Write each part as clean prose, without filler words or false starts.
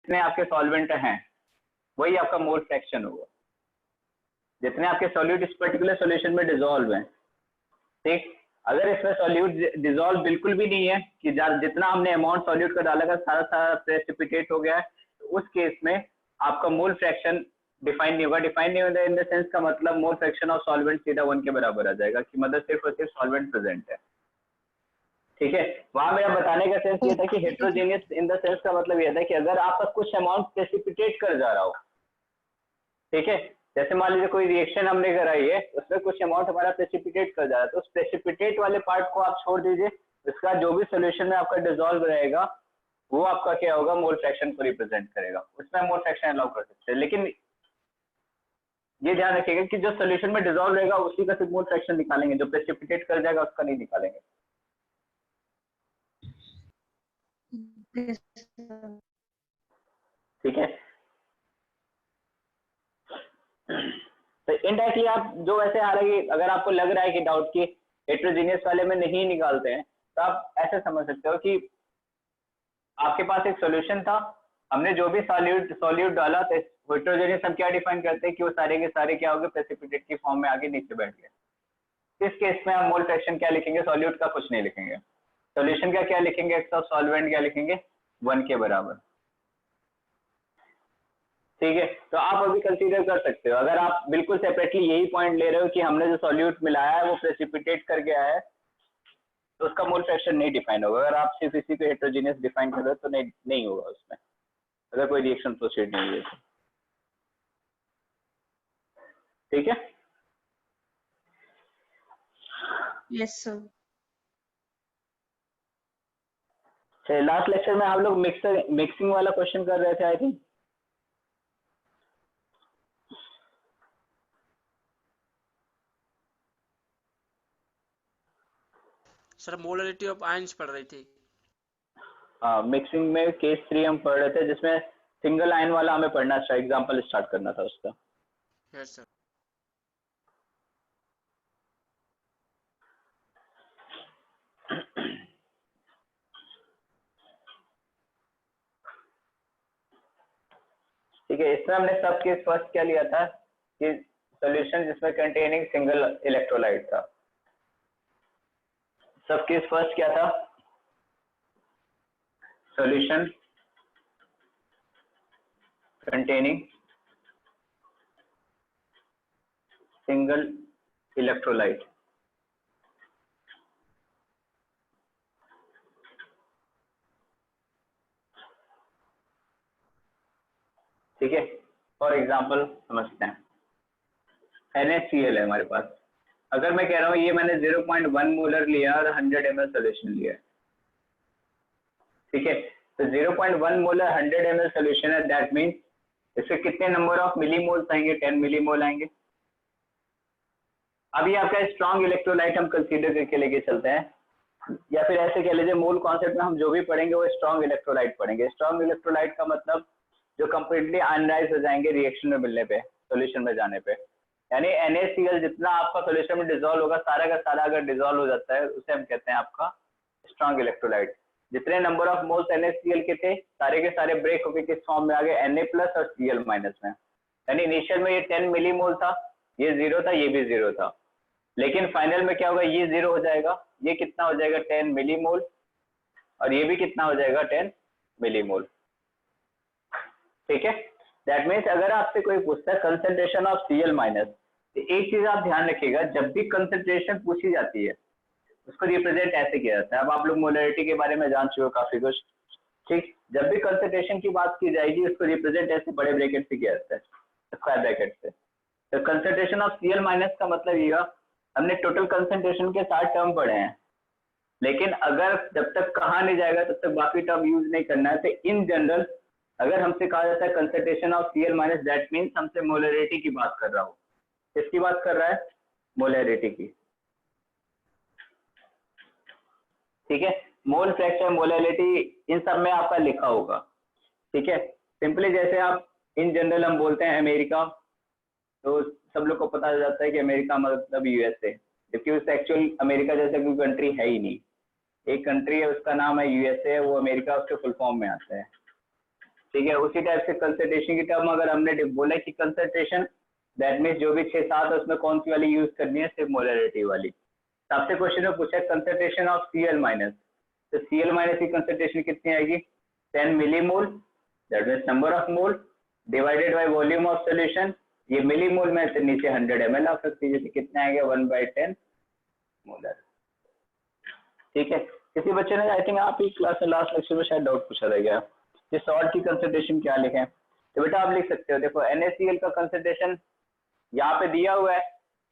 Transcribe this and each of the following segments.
जितने आपके सॉल्वेंट हैं वही आपका मोल फ्रैक्शन होगा, जितने आपके सॉल्यूट इस पर्टिकुलर सॉल्यूशन में डिसॉल्व हैं। ठीक, अगर इसमें सॉल्यूट डिसॉल्व बिल्कुल भी नहीं है कि जितना हमने अमाउंट सॉल्यूट का डाला सारा सारा प्रेसिपिटेट हो गया है, तो उस केस में आपका मोल फ्रैक्शन डिफाइन नहीं होगा। डिफाइन नहीं होगा इन द सेंस का मतलब मोल फ्रैक्शन ऑफ सॉल्वेंट सीधा 1 के बराबर आ जाएगा कि मतलब सिर्फ और सिर्फ सॉल्वेंट प्रेजेंट है। ठीक है, वहां मेरा बताने का सेंस ये था कि हेट्रोजेनियस इन द सेंस का मतलब ये था कि अगर आपका कुछ अमाउंट प्रेसिपिटेट कर जा रहा हो, ठीक है, जैसे मान लीजिए कोई रिएक्शन हमने कराई है, उसमें कुछ अमाउंट हमारा प्रेसिपिटेट कर जा रहा है, तो उस प्रेसिपिटेट वाले पार्ट को आप छोड़ दीजिए, उसका जो भी सोल्यूशन में आपका डिसॉल्व रहेगा वो आपका क्या होगा, मोल फ्रैक्शन को रिप्रेजेंट करेगा, उसमें मोल फ्रैक्शन अलाउ कर सकते हैं। लेकिन ये ध्यान रखिएगा कि जो सोल्यूशन में डिसॉल्व रहेगा उसी का सिर्फ मोल फ्रैक्शन निकालेंगे, जो प्रेसिपिटेट कर जाएगा उसका नहीं निकालेंगे। ठीक है, तो इनडायरेक्टली आप जो वैसे हालांकि अगर आपको लग रहा है कि डाउट की हेट्रोजीनियस वाले में नहीं निकालते हैं, तो आप ऐसे समझ सकते हो कि आपके पास एक सॉल्यूशन था, हमने जो भी सॉल्यूट डाला, तो हेट्रोजीनियस हम क्या डिफाइन करते हैं कि वो सारे के सारे क्या हो गए, प्रेसिपिटेट की फॉर्म में आगे नीचे बैठ गए। इस केस में हम मोल फ्रैक्शन क्या लिखेंगे, सॉल्यूट का कुछ नहीं लिखेंगे, सॉल्यूशन का क्या लिखेंगे, एक्स ऑफ सॉल्वेंट क्या लिखेंगे, 1 के बराबर। ठीक है, तो आप अभी कंसीडर कर सकते हो, अगर आप बिल्कुल सेपरेटली यही पॉइंट ले रहे हो कि हमने जो सॉल्यूट मिलाया है वो प्रेसिपिटेट कर गया है, तो उसका मोल फ्रैक्शन नहीं डिफाइन होगा। अगर आप सिर्फ इसी को हेट्रोजीनियस डिफाइन कर रहे हो तो नहीं होगा उसमें, अगर कोई रिएक्शन प्रोसीड नहीं हुई तो। ठीक है, यस सर। लास्ट लेक्चर में हम लोग मिक्सिंग वाला क्वेश्चन कर रहे थे I think. Sir molarity of ions पढ़ रही थी। हाँ, मिक्सिंग में केस 3 हम पढ़ रहे थे, जिसमें सिंगल आयन वाला हमें पढ़ना था, एग्जांपल स्टार्ट करना था उसका। Yes sir. ठीक है, इसमें हमने सब केस फर्स्ट क्या लिया था कि सॉल्यूशन जिसमें कंटेनिंग सिंगल इलेक्ट्रोलाइट था। सब केस फर्स्ट क्या था, सॉल्यूशन कंटेनिंग सिंगल इलेक्ट्रोलाइट। ठीक है, फॉर एग्जांपल समझते हैं, NaCl है हमारे पास। अगर मैं कह रहा हूँ ये मैंने 0.1 मोलर लिया और 100 ml सोल्यूशन लिया, ठीक है, तो 0.1 मोलर 100 ml सोल्यूशन है, दैट मीन्स इसके कितने नंबर ऑफ मिलीमोल्स आएंगे, 10 मिलीमोल आएंगे। अब ये आपका स्ट्रॉन्ग इलेक्ट्रोलाइट हम कंसीडर करके लेके चलते हैं, या फिर ऐसे कह लीजिए मोल कॉन्सेप्ट में हम जो भी पढ़ेंगे वो स्ट्रॉन्ग इलेक्ट्रोलाइट पढ़ेंगे। स्ट्रॉन्ग इलेक्ट्रोलाइट का मतलब जो कंप्लीटली आयनाइज हो जाएंगे रिएक्शन में मिलने पे, सॉल्यूशन में जाने पे, यानी NaCl जितना आपका सॉल्यूशन में डिसॉल्व होगा सारा का सारा अगर डिसॉल्व हो जाता है उसे हम कहते हैं आपका स्ट्रॉन्ग इलेक्ट्रोलाइट। जितने नंबर ऑफ मोल्स NaCl के थे सारे के सारे ब्रेक होकर किस फॉर्म में आ गए, Na+ और Cl- में। यानी इनिशियल में ये 10 मिलीमोल था, ये 0 था, ये भी 0 था, लेकिन फाइनल में क्या होगा, ये 0 हो जाएगा, ये कितना हो जाएगा 10 मिलीमोल, और ये भी कितना हो जाएगा 10 मिलीमोल। ठीक है, दैट मीन्स अगर आपसे कोई पूछता है कंसेंट्रेशन ऑफ Cl-, तो एक चीज आप ध्यान रखिएगा, जब भी कंसेंट्रेशन पूछी जाती है उसको रिप्रेजेंट ऐसे किया जाता है। अब आप लोग मोलरिटी के बारे में जान चुके हो काफी कुछ, ठीक, जब भी कंसेंट्रेशन की बात की जाएगी उसको रिप्रेजेंट ऐसे बड़े ब्रैकेट से किया जाता है, स्क्वायर ब्रैकेट से। तो कंसेंट्रेशन ऑफ Cl- का मतलब ये, हमने टोटल कंसेंट्रेशन के 7 टर्म पढ़े हैं, लेकिन अगर जब तक कहा नहीं जाएगा तब तक बाकी टर्म यूज नहीं करना है। तो इन जनरल अगर हमसे कहा जाता है concentration of Cl-, that means हमसे मोलरिटी की बात कर रहा हो। किसकी बात कर रहा है, मोलरिटी की। ठीक है, मोल फ्रैक्शन, मोलरिटी, इन सब में आपका लिखा होगा। ठीक है, सिंपली जैसे आप इन जनरल हम बोलते हैं अमेरिका, तो सब लोग को पता चल जाता है कि अमेरिका मतलब USA, जबकि उस एक्चुअल अमेरिका जैसा कोई कंट्री है ही नहीं। एक कंट्री है उसका नाम है USA, वो अमेरिका उसके फुल फॉर्म में आता है। ठीक है। उसी टाइप से कंसंट्रेशन की टर्म अगर हमने बोला कि कंसंट्रेशन, दैट मीन्स जो भी 6-7 है उसमें कौन सी वाली यूज करनी है, सिर्फ मोलरिटी वाली। आपसे क्वेश्चन में पूछा कंसंट्रेशन ऑफ Cl माइनस, तो Cl माइनस की कंसंट्रेशन कितनी आएगी 10 millimole, that means number of mole divided by volume of solution. ये मिलीमोल में से नीचे 100 ml आ सकती है, जैसे कितना आएगा 1/10 मोलर। ठीक है। किसी बच्चे ने आई थिंक आप ही क्लास में लास्ट लेक्चर में शायद डाउट पूछा रह गया कि सॉल्ट की कंसंट्रेशन क्या लिखें, तो बेटा आप लिख सकते हो, देखो NaCl का कंसंट्रेशन यहाँ पे दिया हुआ है।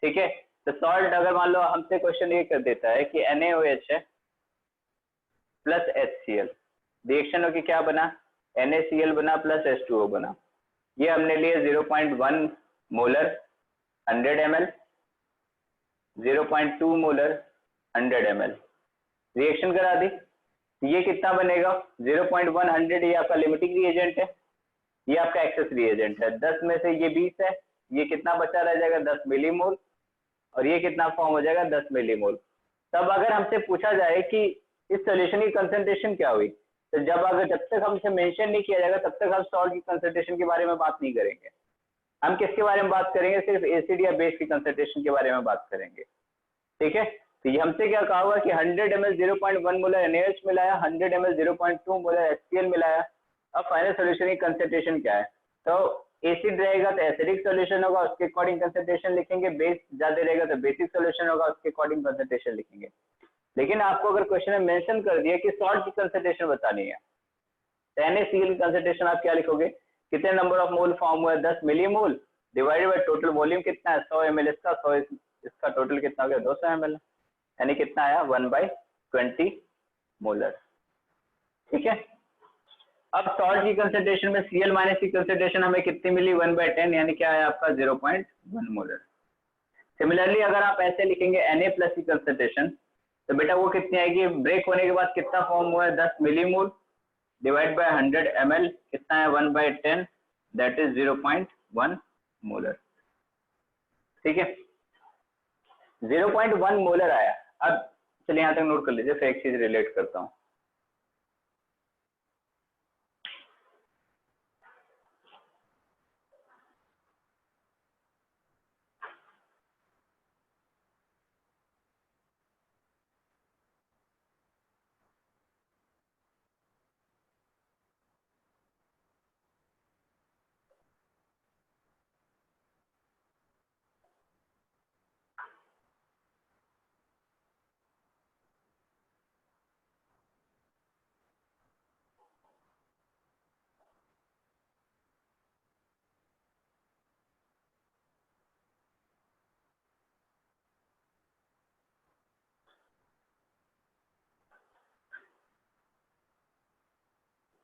ठीक है। तो सॉल्ट अगर मान लो हमसे क्वेश्चन ये कर देता है कि NaOH है प्लस HCl, रिएक्शन हो कि क्या बना NaCl बना प्लस H2O बना। ये हमने लिए 0.1 molar 100 ml, 0.2 molar 100 ml, reaction करा दी। ये कितना बनेगा 0.1 100, ये आपका लिमिटिंग रिएजेंट है, ये आपका एक्सेस रिएजेंट है। 10 में से ये 20 है, ये कितना बचा रह जाएगा 10 मिलीमोल, और ये कितना फॉर्म हो जाएगा 10 मिलीमोल। तब अगर हमसे पूछा जाए कि इस सॉल्यूशन की कंसंट्रेशन क्या हुई, तो जब तक हमसे मेंशन नहीं किया जाएगा तब तक हम सॉल्ट की कंसंट्रेशन के बारे में बात नहीं करेंगे। हम किसके बारे में बात करेंगे, सिर्फ एसिड या बेस की कंसंट्रेशन के बारे में बात करेंगे। ठीक है। तो ये हमसे क्या कहा हुआ कि 100 ml 0.1 मोलर NaOH मिलाया, 100 ml 0.2 मोलर HCl मिलाया। अब फाइनल सॉल्यूशन की कंसंट्रेशन क्या है, तो एसिड रहेगा तो एसिडिक सॉल्यूशन होगा, उसके अकॉर्डिंग कंसंट्रेशन लिखेंगे। बेस ज्यादा रहेगा तो बेसिक सॉल्यूशन होगा, उसके अकॉर्डिंग कंसंट्रेशन लिखेंगे। लेकिन आपको अगर क्वेश्चन में मेंशन कर दिया कि सॉल्ट की कंसंट्रेशन बतानी है, तो NaCl की कंसंट्रेशन आप क्या लिखोगे, कितने नंबर ऑफ मोल फॉर्म हुआ है 10 millimole, divided by total volume कितना है 100 ml इसका, 100 इसका टोटल कितना हो गया 200 ml, यानी कितना आया 1/20 मोलर। ठीक है। अब सॉल्ट की कंसंट्रेशन में Cl माइनस की कंसंट्रेशन हमें कितनी मिली 1/10, यानी क्या है आपका 0.1 मोलर। सिमिलरली अगर आप ऐसे लिखेंगे Na प्लस की कंसंट्रेशन, तो बेटा वो कितनी आएगी, ब्रेक होने के बाद कितना फॉर्म हुआ है 10 मिलीमोल डिवाइड बाय 100 ml, कितना है 1/10, दैट इज 0.1 मोलर। ठीक है। 0.1 मोलर आया। अब चलिए यहाँ तक नोट कर लीजिए, फिर एक चीज रिलेट करता हूँ।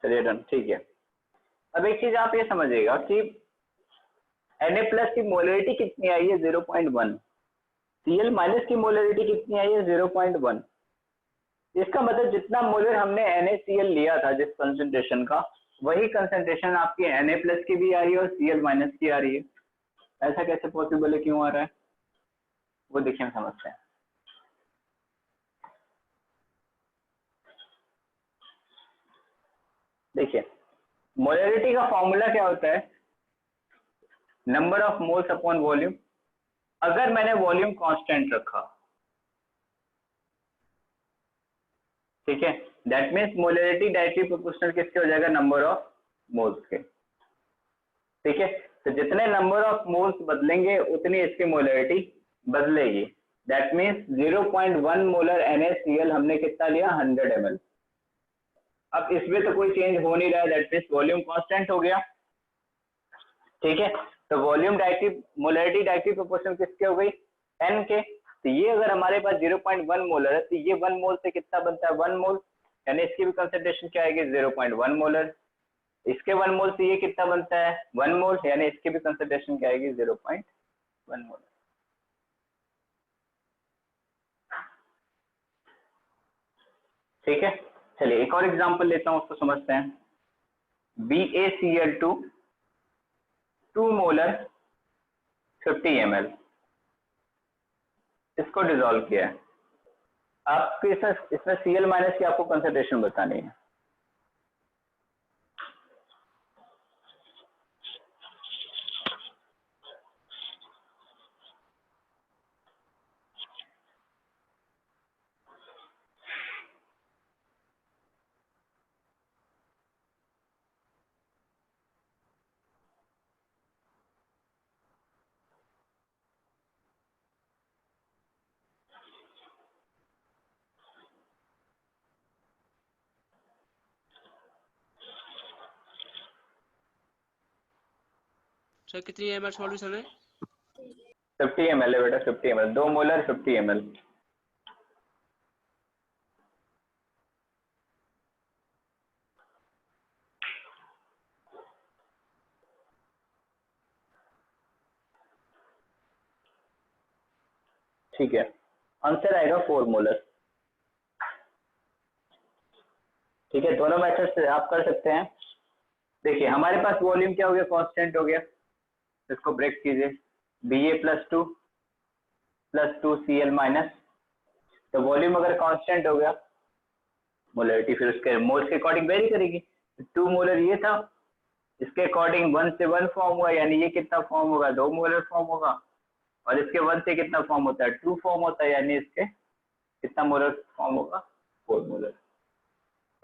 चलिए डन। ठीक है। अब एक चीज आप ये समझिएगा कि Na प्लस की मोलरिटी कितनी आई है 0.1, Cl माइनस की मोलरिटी कितनी आई है 0.1। इसका मतलब जितना मोलर हमने NaCl लिया था जिस कंसंट्रेशन का, वही कंसंट्रेशन आपकी Na प्लस की भी आ रही है और Cl माइनस की आ रही है। ऐसा कैसे पॉसिबल है, क्यों आ रहा है, वो देखिए हम समझते हैं। देखिए मोलरिटी का फॉर्मूला क्या होता है, number of moles upon volume. अगर मैंने वॉल्यूम कांस्टेंट रखा, ठीक है, that means molarity directly proportional किसके हो जाएगा, नंबर ऑफ मोल्स के। ठीक है। तो जितने नंबर ऑफ मोल्स बदलेंगे उतनी इसकी मोलरिटी बदलेगी। दैट मीन्स 0.1 मोलर NaCl हमने कितना लिया 100 ml। अब इसमें तो कोई चेंज हो नहीं रहा है, दैट मीन्स वॉल्यूम कांस्टेंट हो गया। ठीक है। तो volume directly molarity directly proportional किसके हो गई N के। तो ये अगर हमारे पास 0.1 मोलर है तो ये 1 मोल से कितना बनता है 1 मोल, यानी इसकी भी कंसंट्रेशन क्या आएगी 0.1 मोलर। इसके 1 मोल से ये कितना बनता है 1 मोल, यानी इसकी भी कंसंट्रेशन क्या आएगी 0.1 मोल। ठीक है। चलिए एक और एग्जांपल लेता हूं, उसको समझते हैं। BaCl2 2 मोलर 50 ml, इसको डिसॉल्व किया है। आपको इसमें Cl माइनस की आपको कंसंट्रेशन बतानी है। सर कितनी ml सॉल्यूशन है? 50 ml है बेटा, 50 ml, 2 मोलर 50 ml। ठीक है, आंसर आएगा 4 मोलर। ठीक है, दोनों मेथड से आप कर सकते हैं। देखिए हमारे पास वॉल्यूम क्या हो गया, कांस्टेंट हो गया, इसको ब्रेक कीजिए, Ba+2 + 2Cl माइनस। तो वॉल्यूम अगर कांस्टेंट हो गया, मोलरिटी फिर उसके मोल्स के अकॉर्डिंग वेरी करेगी। 2 मोलर ये था, इसके अकॉर्डिंग 1 से 1 फॉर्म हुआ, यानी ये कितना फॉर्म होगा, 2 मोलर फॉर्म होगा, और इसके 1 से कितना फॉर्म होता है, 2 फॉर्म होता है, यानी इसके कितना मोलर फॉर्म होगा, 4 मोलर।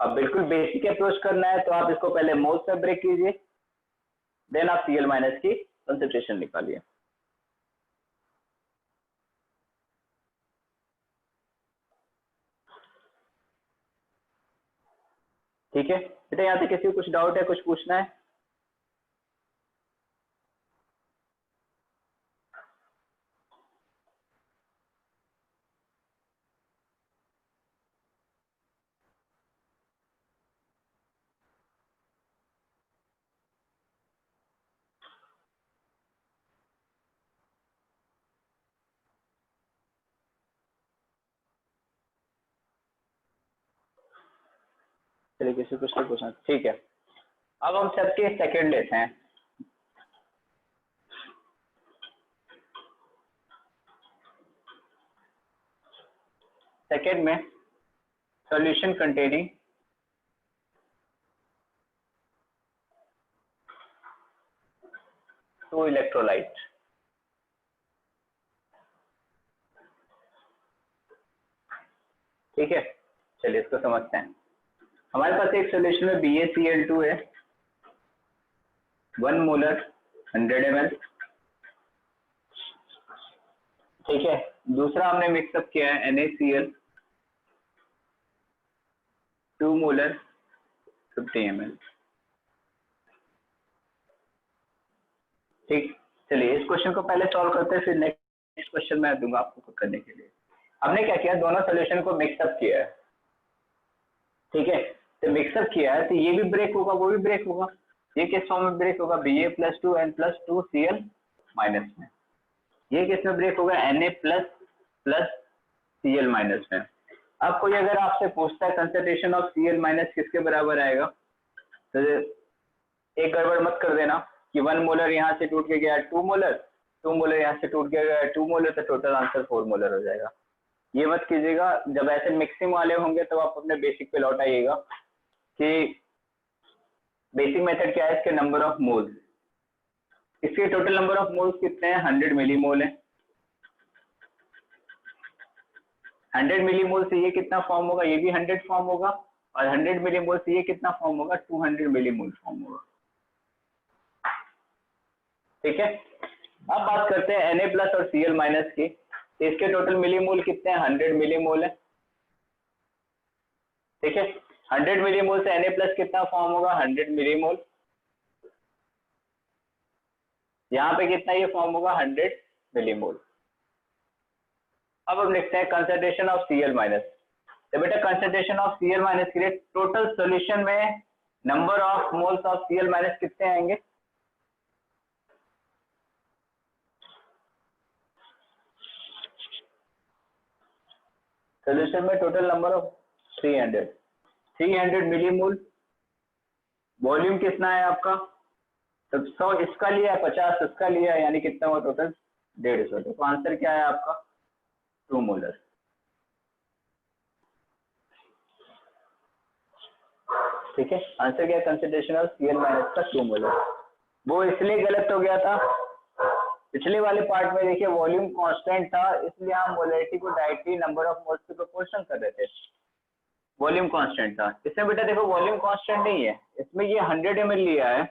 अब बिल्कुल बेसिक अप्रोच करना है तो आप इसको पहले मोल्स में ब्रेक कीजिए, देन आप Cl माइनस की कंसंट्रेशन निकालिए। ठीक है बेटा, यहाँ पे किसी को कुछ डाउट है, कुछ पूछना है? चलिए किसी कुछ तो पूछना, ठीक है। अब हम सबके सेकंड लेते हैं। सेकंड में सॉल्यूशन कंटेनिंग टू इलेक्ट्रोलाइट। ठीक है, चलिए इसको समझते हैं। हमारे पास एक सॉल्यूशन में BaCl2 है, 1 मोलर 100 ml। ठीक है, दूसरा हमने मिक्सअप किया है NaCl 2 मोलर 50 ml। ठीक, चलिए इस क्वेश्चन को पहले सॉल्व करते हैं, फिर नेक्स्ट क्वेश्चन मैं दूंगा आपको करने के लिए। हमने क्या किया, दोनों सॉल्यूशन को मिक्सअप किया है। ठीक है, तो मिक्सअप किया है तो ये भी ब्रेक होगा, वो भी ब्रेक होगा। ये किस फॉर्म में ब्रेक होगा, Ba+2 N+2Cl माइनस में। ये किस में ब्रेक होगा, Na++Cl माइनस में। अब कोई अगर आपसे पूछता है कंसंट्रेशन ऑफ Cl माइनस किसके बराबर आएगा, तो एक गड़बड़ मत कर देना कि 1 मोलर यहाँ से टूट के गया 2 मोलर, 2 मोलर यहाँ से टूट के गया 2 मोलर, तो टोटल आंसर 4 मोलर हो जाएगा। ये मत कीजिएगा। जब ऐसे मिक्सिंग वाले होंगे तो आप अपने बेसिक पे लौट आइएगा कि बेसिक मेथड क्या है, इसके नंबर ऑफ मोल्स। इसके टोटल नंबर ऑफ मोल्स कितने हैं, 100 मिलीमोल है। 100 मिलीमोल से ये कितना फॉर्म होगा, ये भी 100 फॉर्म होगा, और 100 मिलीमोल से ये कितना फॉर्म होगा, 200 मिलीमोल फॉर्म होगा। ठीक है, अब बात करते हैं Na+ और Cl माइनस की। इसके टोटल मिलीमोल कितने हैं, 100 मिलीमोल है। ठीक है, 100 मिलीमोल से Na+ कितना फॉर्म होगा, 100 मिलीमोल। यहाँ पे कितना ये फॉर्म होगा, 100 मिलीमोल। अब हम लिखते हैं कंसंट्रेशन ऑफ Cl माइनस। तो बेटा कंसंट्रेशन ऑफ Cl माइनस के लिए टोटल सॉल्यूशन में number of moles of Cl minus कितने आएंगे, सॉल्यूशन में total number of 300 millimole. Volume कितना है आपका, तो 100 इसका लिया है, 50 इसका लिया है, यानी कितना हुआ टोटल 150। तो आंसर क्या है आपका, 2 मोलर। ठीक है, आंसर क्या है, कंसंट्रेशन ऑफ Cl माइनस का 2 मोलर। वो इसलिए गलत हो गया था, पिछले वाले पार्ट में देखिए वॉल्यूम कांस्टेंट था, इसलिए हम मोलरिटी को डायरेक्टली नंबर ऑफ मोल्स के प्रोपोर्शनल कर रहे थे। वॉल्यूम कांस्टेंट था, इसमें बेटा देखो वॉल्यूम कांस्टेंट नहीं है, इसमें ये 100 ml लिया है,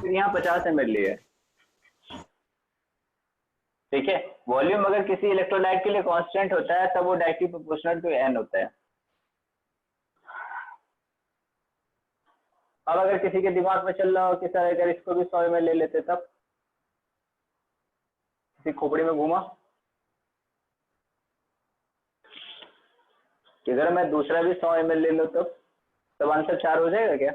फिर यहाँ 50 ml लिया है। ठीक है, वॉल्यूम अगर किसी इलेक्ट्रोलाइट के लिए कांस्टेंट होता है तब वो डायरेक्टली प्रोपोर्शनल टू n होता है। अब अगर किसी के दिमाग में चल रहा हो कि सर अगर इसको भी 100 ml ले लेते तब, किसी खोपड़ी में घूमा? कि अगर मैं दूसरा भी 100 ml ले लूँ तब आंसर 4 हो जाएगा क्या?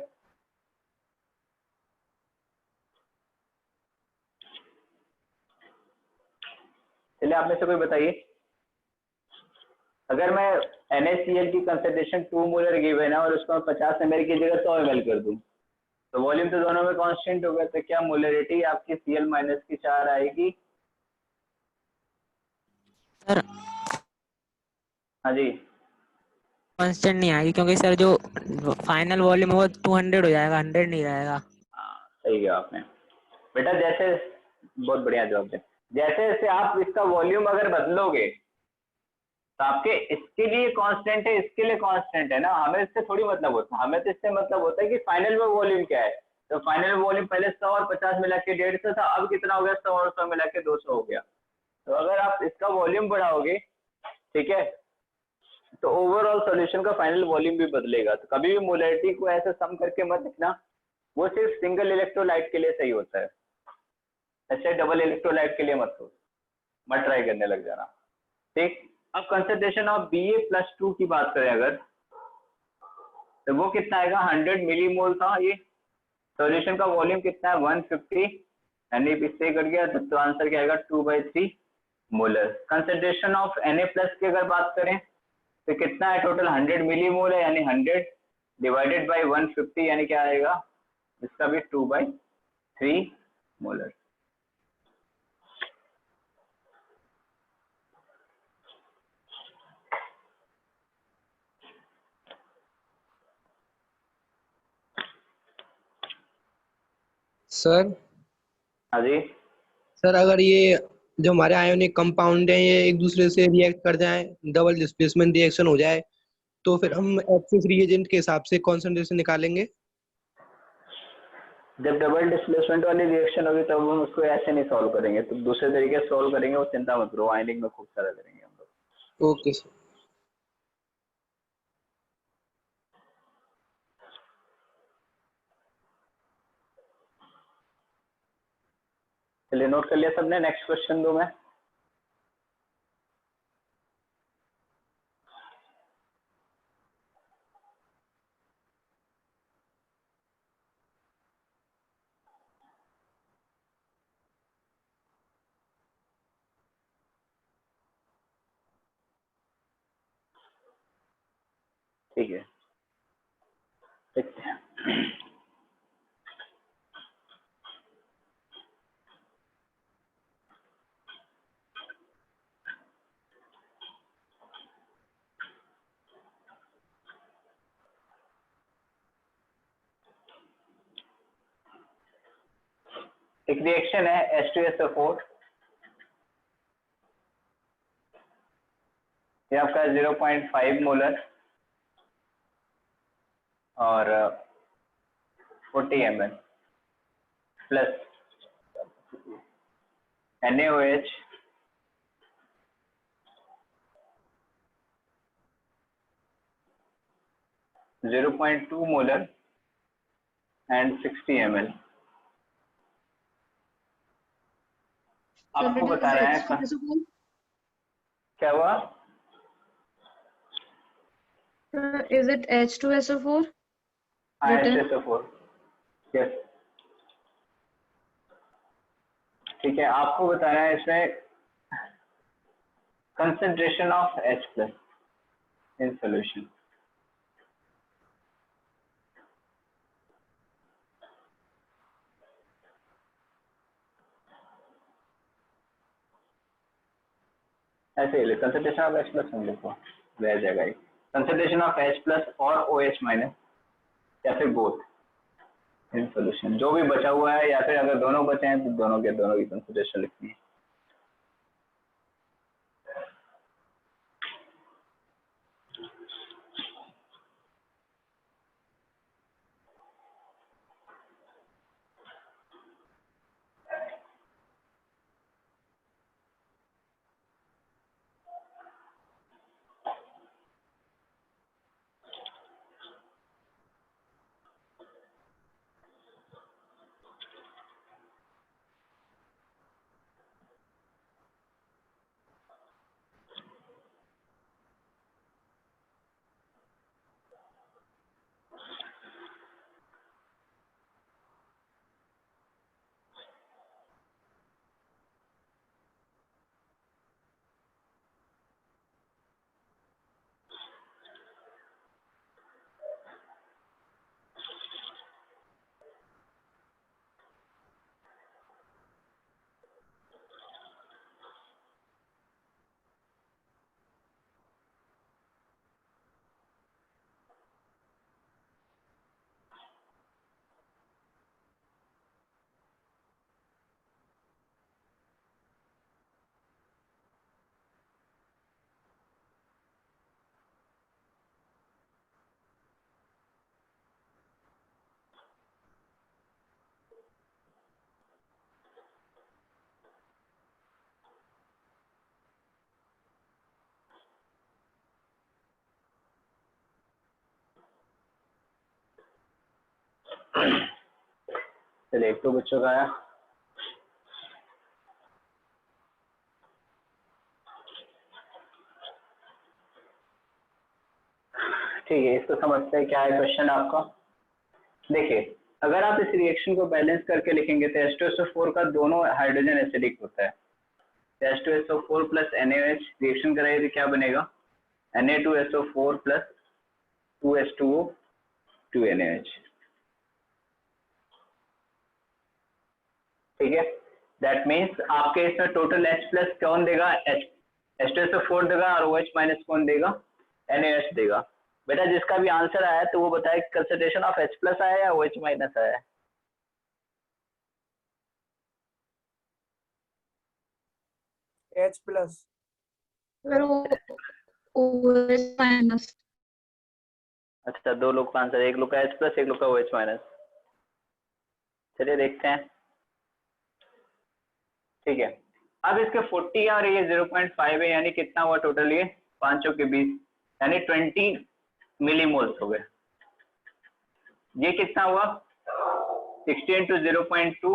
चलिए आप में से कोई बताइए, अगर मैं NaCl की कंसेंट्रेशन 2 मोलर गिवन है और उसको मैं 50 ml की जगह 100 ml कर दूं, तो वॉल्यूम तो दोनों में कांस्टेंट होगा, तो क्या मोलरिटी आपकी Cl माइनस की 4 आएगी? सर हाँ जी, कांस्टेंट नहीं आएगी, क्योंकि सर जो फाइनल वॉल्यूम है वो 200 हो जाएगा, 100 नहीं रहेगा। हाँ सही कहा आपने बेटा। जैसे बहुत बढ़िया जवाब दे। जैसे जैसे आप इसका वॉल्यूम अगर बदलोगे तो आपके इसके लिए कांस्टेंट है, इसके लिए कांस्टेंट है ना, हमें इससे थोड़ी मतलब होता है, हमें तो इससे मतलब होता है कि फाइनल में वॉल्यूम क्या है। तो फाइनल वॉल्यूम पहले 100 और 50 मिला के 150 था, अब कितना हो गया? 100 और 100 मिला के 200 हो गया। तो अगर आप इसका वॉल्यूम बढ़ाओगे, ठीक है, तो ओवरऑल सॉल्यूशन का फाइनल वॉल्यूम भी बदलेगा। तो कभी भी मोलरिटी को ऐसे सम करके मत लिखना, वो सिर्फ सिंगल इलेक्ट्रोलाइट के लिए सही होता है, ऐसे डबल इलेक्ट्रोलाइट के लिए मत ट्राई करने लग जाना, ठीक। अब कंसंट्रेशन ऑफ Ba+2 की बात करें अगर, तो वो कितना आएगा? 100 मिलीमोल था ये। सॉल्यूशन का वॉल्यूम कितना है? 150, यानी इससे कट गया तो आंसर क्या आएगा? 2/3 मोलर। कंसंट्रेशन ऑफ Na+ की अगर बात करें तो कितना है टोटल? 100 मिलीमोल है, यानी 100 डिवाइडेड बाई 150, यानी क्या आएगा? इसका भी 2/3 मोलर। सर हाँ जी, सर अगर ये जो हमारे आयोनिक कंपाउंड हैं ये एक दूसरे से रिएक्ट कर जाएं, डबल डिस्प्लेसमेंट रिएक्शन हो जाए, तो फिर हम एक्सिस रिएजेंट के हिसाब से कॉन्सेंट्रेशन निकालेंगे। जब डबल डिस्प्लेसमेंट वाली रिएक्शन होगी तब हम उसको ऐसे नहीं सॉल्व करेंगे, तो दूसरे तरीके से सॉल्व करेंगे, वो चिंता मत करो, आयनिंग में खूब सारा करेंगे हम लोग। Okay sir. चलिए नोट कर लिया सबने, नेक्स्ट क्वेश्चन दो मैं। ठीक है, देखते हैं। एक रिएक्शन है H2SO4, ये आपका 0.5 मोलर और 40 ml plus NaOH .2 molar and 60 ml। आपको बता रहे हैं क्या हुआ? Is it H2SO4 हाँ, written? H2SO4, yes. ठीक है, आपको बताना है इसमें concentration of H+ in solution. ऐसे ही कंसंट्रेशन ऑफ H+ हम लिखो, रह जाएगा ये कंसंट्रेशन ऑफ H+ और OH- या फिर बोथ इन सॉल्यूशन। जो भी बचा हुआ है, या फिर अगर दोनों बचे हैं तो दोनों के दोनों की कंसंट्रेशन लिखनी है। चलिए, एक तो बच्चों का आया। ठीक है, इसको समझते हैं क्या है क्वेश्चन आपका। देखिए, अगर आप इस रिएक्शन को बैलेंस करके लिखेंगे तो H2SO4 का दोनों हाइड्रोजन एसिडिक होता है। H2SO4 प्लस NaOH रिएक्शन कराइए तो क्या बनेगा? Na2SO4 plus 2H2O 2NaOH। ठीक है, दैट मीन्स आपके इसमें टोटल H प्लस कौन देगा? H2SO4 देगा, और OH माइनस कौन देगा? NaOH देगा। बेटा जिसका भी आंसर आया तो वो बताए कंसंट्रेशन ऑफ H प्लस आया या OH माइनस आया है? H plus. सर वो OH माइनस। अच्छा, दो लोग का आंसर, एक लोग का H प्लस, एक लोग का OH माइनस। चलिए देखते हैं। ठीक है, अब इसके 40 और ये 0.5 है, यानी कितना हुआ टोटल? ये 5 के 20 यानी 20 मिलीमोल्स हो गए। ये कितना हुआ? 60 इंटू 0.2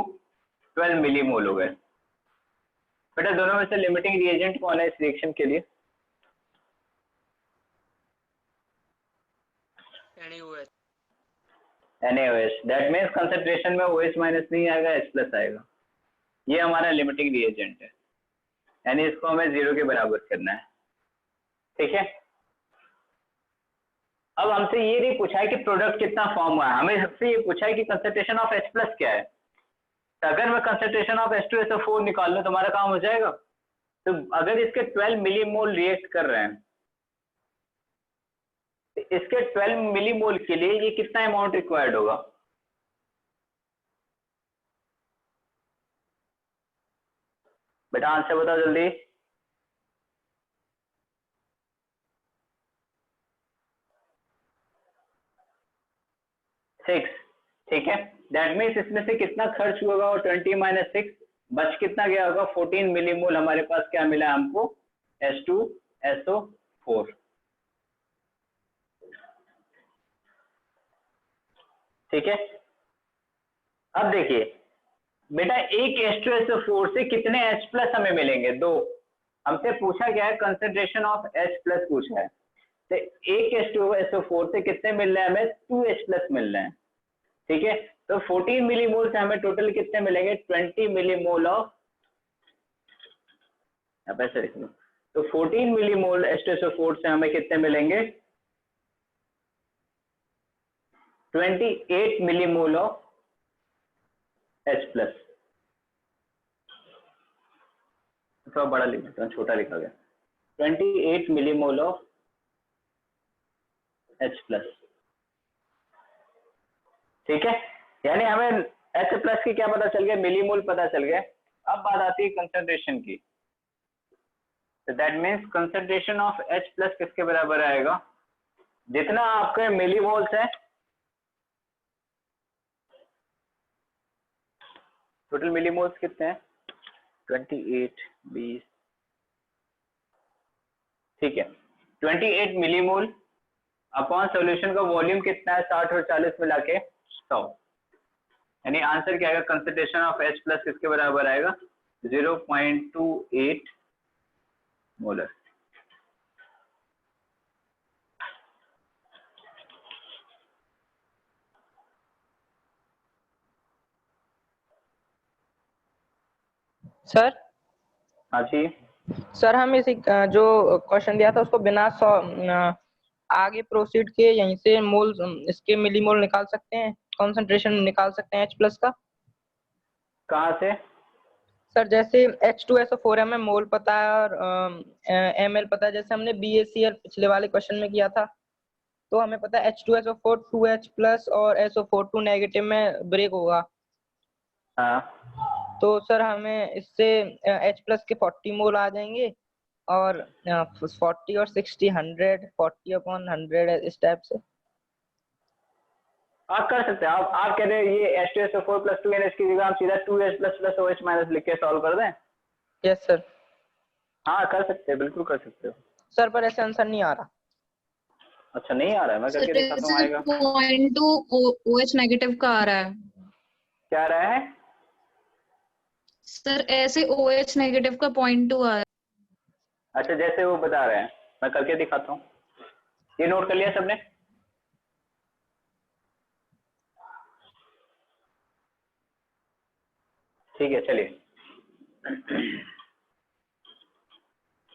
12 मिलीमोल हो गए। बेटा दोनों में से लिमिटिंग रिएजेंट कौन है इस रिएक्शन के लिए? NaOH। NaOH। That means concentration में OH माइनस नहीं आएगा, H प्लस आएगा। ये हमारा लिमिटिंग रिएजेंट है, यानी इसको हमें 0 के बराबर करना है। ठीक है, अब हमसे ये नहीं पूछा है कि प्रोडक्ट कितना फॉर्म हुआ है, हमें सबसे ये पूछा है कि कंसंट्रेशन ऑफ H प्लस क्या है। तो अगर मैं कंसंट्रेशन ऑफ H2SO4 निकाल लूं तो हमारा काम हो जाएगा। तो अगर इसके 12 मिलीमोल रिएक्ट कर रहे हैं, तो इसके 12 मिलीमोल के लिए ये कितना अमाउंट रिक्वायर्ड होगा? बेटा आंसर बताओ जल्दी। सिक्स। ठीक है, दैट मीन्स इसमें से कितना खर्च होगा? वो 20 माइनस 6, बच कितना गया होगा? 14 मिलीमोल हमारे पास क्या मिला हमको? H2SO4। ठीक है, अब देखिए बेटा, एक H2SO4 से कितने H प्लस हमें मिलेंगे? 2। हमसे पूछा गया है कंसंट्रेशन ऑफ H प्लस पूछा है, तो एक H2SO4 से कितने मिल रहे हैं हमें? 2H प्लस मिल रहे हैं। ठीक है, तो 14 मिलीमोल से हमें टोटल कितने मिलेंगे? 20 मिलीमोल ऑफ, आप ऐसे लिख लो, तो 14 मिलीमोल H2SO4 से हमें कितने मिलेंगे? 28 मिलीमोल ऑफ H प्लस। थोड़ा बड़ा लिख देता हूँ, छोटा लिखा गया। 28 मिलीमोल ऑफ H प्लस। ठीक है, यानी हमें H प्लस की क्या पता चल गया? मिलीमोल पता चल गया। अब बात आती है कंसंट्रेशन की। तो that means concentration of H plus किसके बराबर आएगा? जितना आपके मिलीमोल्स है, टोटल मिलीमोल्स कितने हैं? 28 20। ठीक है, 28 मिलीमोल अपॉन सॉल्यूशन का वॉल्यूम कितना है? 60 और 40 मिला के 100। यानी आंसर क्या आएगा? कंसंट्रेशन ऑफ H प्लस किसके बराबर आएगा? 0.28 मोलर। सर हाँ जी, सर हम इसी जो क्वेश्चन दिया था उसको बिना आगे प्रोसीड किए यहीं से मोल इसके मिलीमोल निकाल सकते हैं, कंसंट्रेशन निकाल सकते हैं H प्लस का। कहाँ से? सर जैसे H2SO4 हमें मोल पता है और ml पता है, जैसे हमने BaCl पिछले वाले क्वेश्चन में किया था, तो हमें पता है H2SO4 2H प्लस और SO4 2 नेगेटिव में ब्रेक होगा। हाँ, तो सर हमें इससे H प्लस के 40 मोल आ जाएंगे, और 40 और 60 100 40 अपॉन 100 इस टाइप से। आप कर सकते हैं। आप कह रहे हैं ये H2SO4 प्लस 2NH की जगह हम सीधा 2H plus plus OH minus लिख के सॉल्व कर दें? Yes sir. हाँ कर सकते हैं, बिल्कुल कर सकते हो। सर पर ऐसे आंसर नहीं आ रहा। अच्छा नहीं आ रहा है, मैं करके सर दिखाता हूँ आएगा। 0.2 OH नेगेटिव का आ रहा है क्या आ रहा है? सर, ऐसे OH नेगेटिव का 0.2 आ रहा है। अच्छा जैसे वो बता रहे हैं, मैं करके दिखाता हूँ। ये नोट कर लिया सबने? ठीक है चलिए।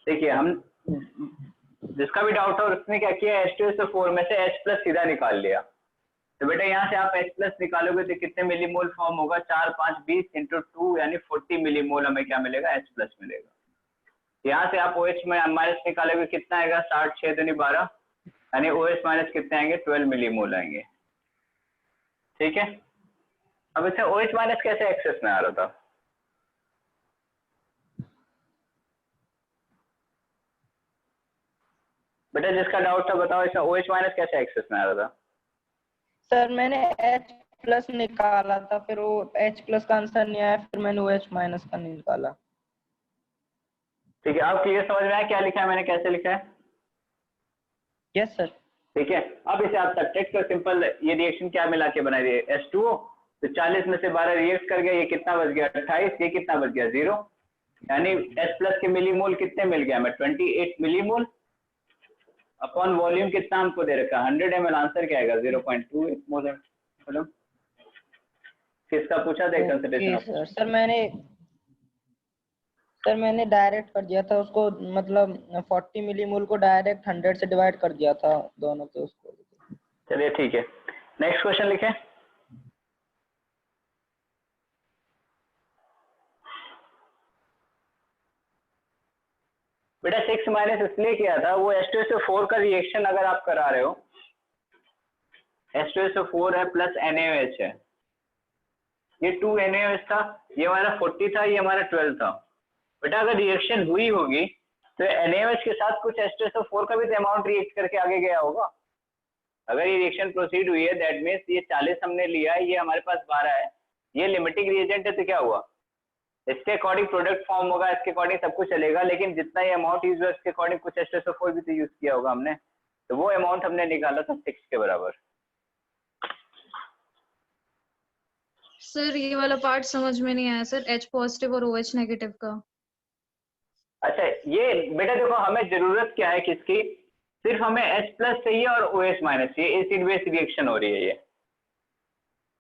देखिए हम जिसका भी डाउट हो उसने क्या किया, H2SO4 में से H+ सीधा निकाल लिया। तो बेटा यहाँ से आप H+ निकालोगे तो कितने मिलीमोल फॉर्म होगा, 4 5 20 × 2 यानी 40 मिलीमोल हमें क्या मिलेगा, H+ मिलेगा। यहाँ से आप OH में माइनस निकालोगे कितना आएगा, 60 6 दूनी 12 यानी OH माइनस कितने आएंगे, 12 मिलीमोल आएंगे। ठीक है, अब इससे OH माइनस कैसे एक्सेस में आ रहा था? बेटा जिसका डाउट था बताओ, इसमें OH माइनस कैसे एक्सेस में आ रहा था? सर मैंने H+ निकाला था, फिर वो H+ का आंसर नहीं आया, फिर मैंने OH- का निकाला। ठीक है, अब क्लियर समझ में आया क्या लिखा है मैंने, कैसे लिखा है? Yes sir. ठीक है, अब इसे आप सब्ट्रैक्ट कर, सिंपल ये रिएक्शन क्या मिला के बना दिए, H2O, तो 40 में से 12 रिएक्ट कर गया, ये कितना बच गया 28, ये कितना बच गया 0, यानी H+ के मिलीमोल कितने मिल गया हमें, 28 मिलीमोल अपॉन वॉल्यूम कितना हमको दे रखा है 100 ml, आंसर क्या आएगा 0.28 मोल। किसका पूछा था कंसंट्रेशन ऑफ? सर मैंने डायरेक्ट कर दिया था उसको, मतलब 40 मिलीमोल को डायरेक्ट 100 से डिवाइड कर दिया था दोनों से उसको। चलिए ठीक है, नेक्स्ट क्वेश्चन लिखें। बेटा 6 माइनस इसलिए किया था, वो H2SO4 का रिएक्शन अगर आप करा रहे हो, H2SO4 है प्लस NaOH है, ये 2 NaOH था, ये हमारा 40 था, ये हमारा 12 था। बेटा अगर रिएक्शन हुई होगी तो NaOH के साथ कुछ H2SO4 का भी तो अमाउंट रिएक्ट करके आगे गया होगा। अगर ये रिएक्शन प्रोसीड हुई है दैट मीन्स ये 40 हमने लिया है, ये हमारे पास 12 है, ये लिमिटिंग रिएजेंट है, तो क्या हुआ, इसके अकॉर्डिंग प्रोडक्ट फॉर्म होगा, इसके अकॉर्डिंग सब कुछ चलेगा, लेकिन जितना ये अमाउंट यूज हुआ इसके अकॉर्डिंग कुछ H2SO4 भी तो यूज किया होगा हमने, तो वो अमाउंट हमने निकाला था 6 के बराबर। सर ये वाला पार्ट समझ में नहीं आया सर, H पॉजिटिव और OH नेगेटिव का। अच्छा ये बेटा देखो हमें जरूरत क्या है किसकी, सिर्फ हमें H+ चाहिए और OH माइनस चाहिए, एसिड बेस रिएक्शन हो रही है ये।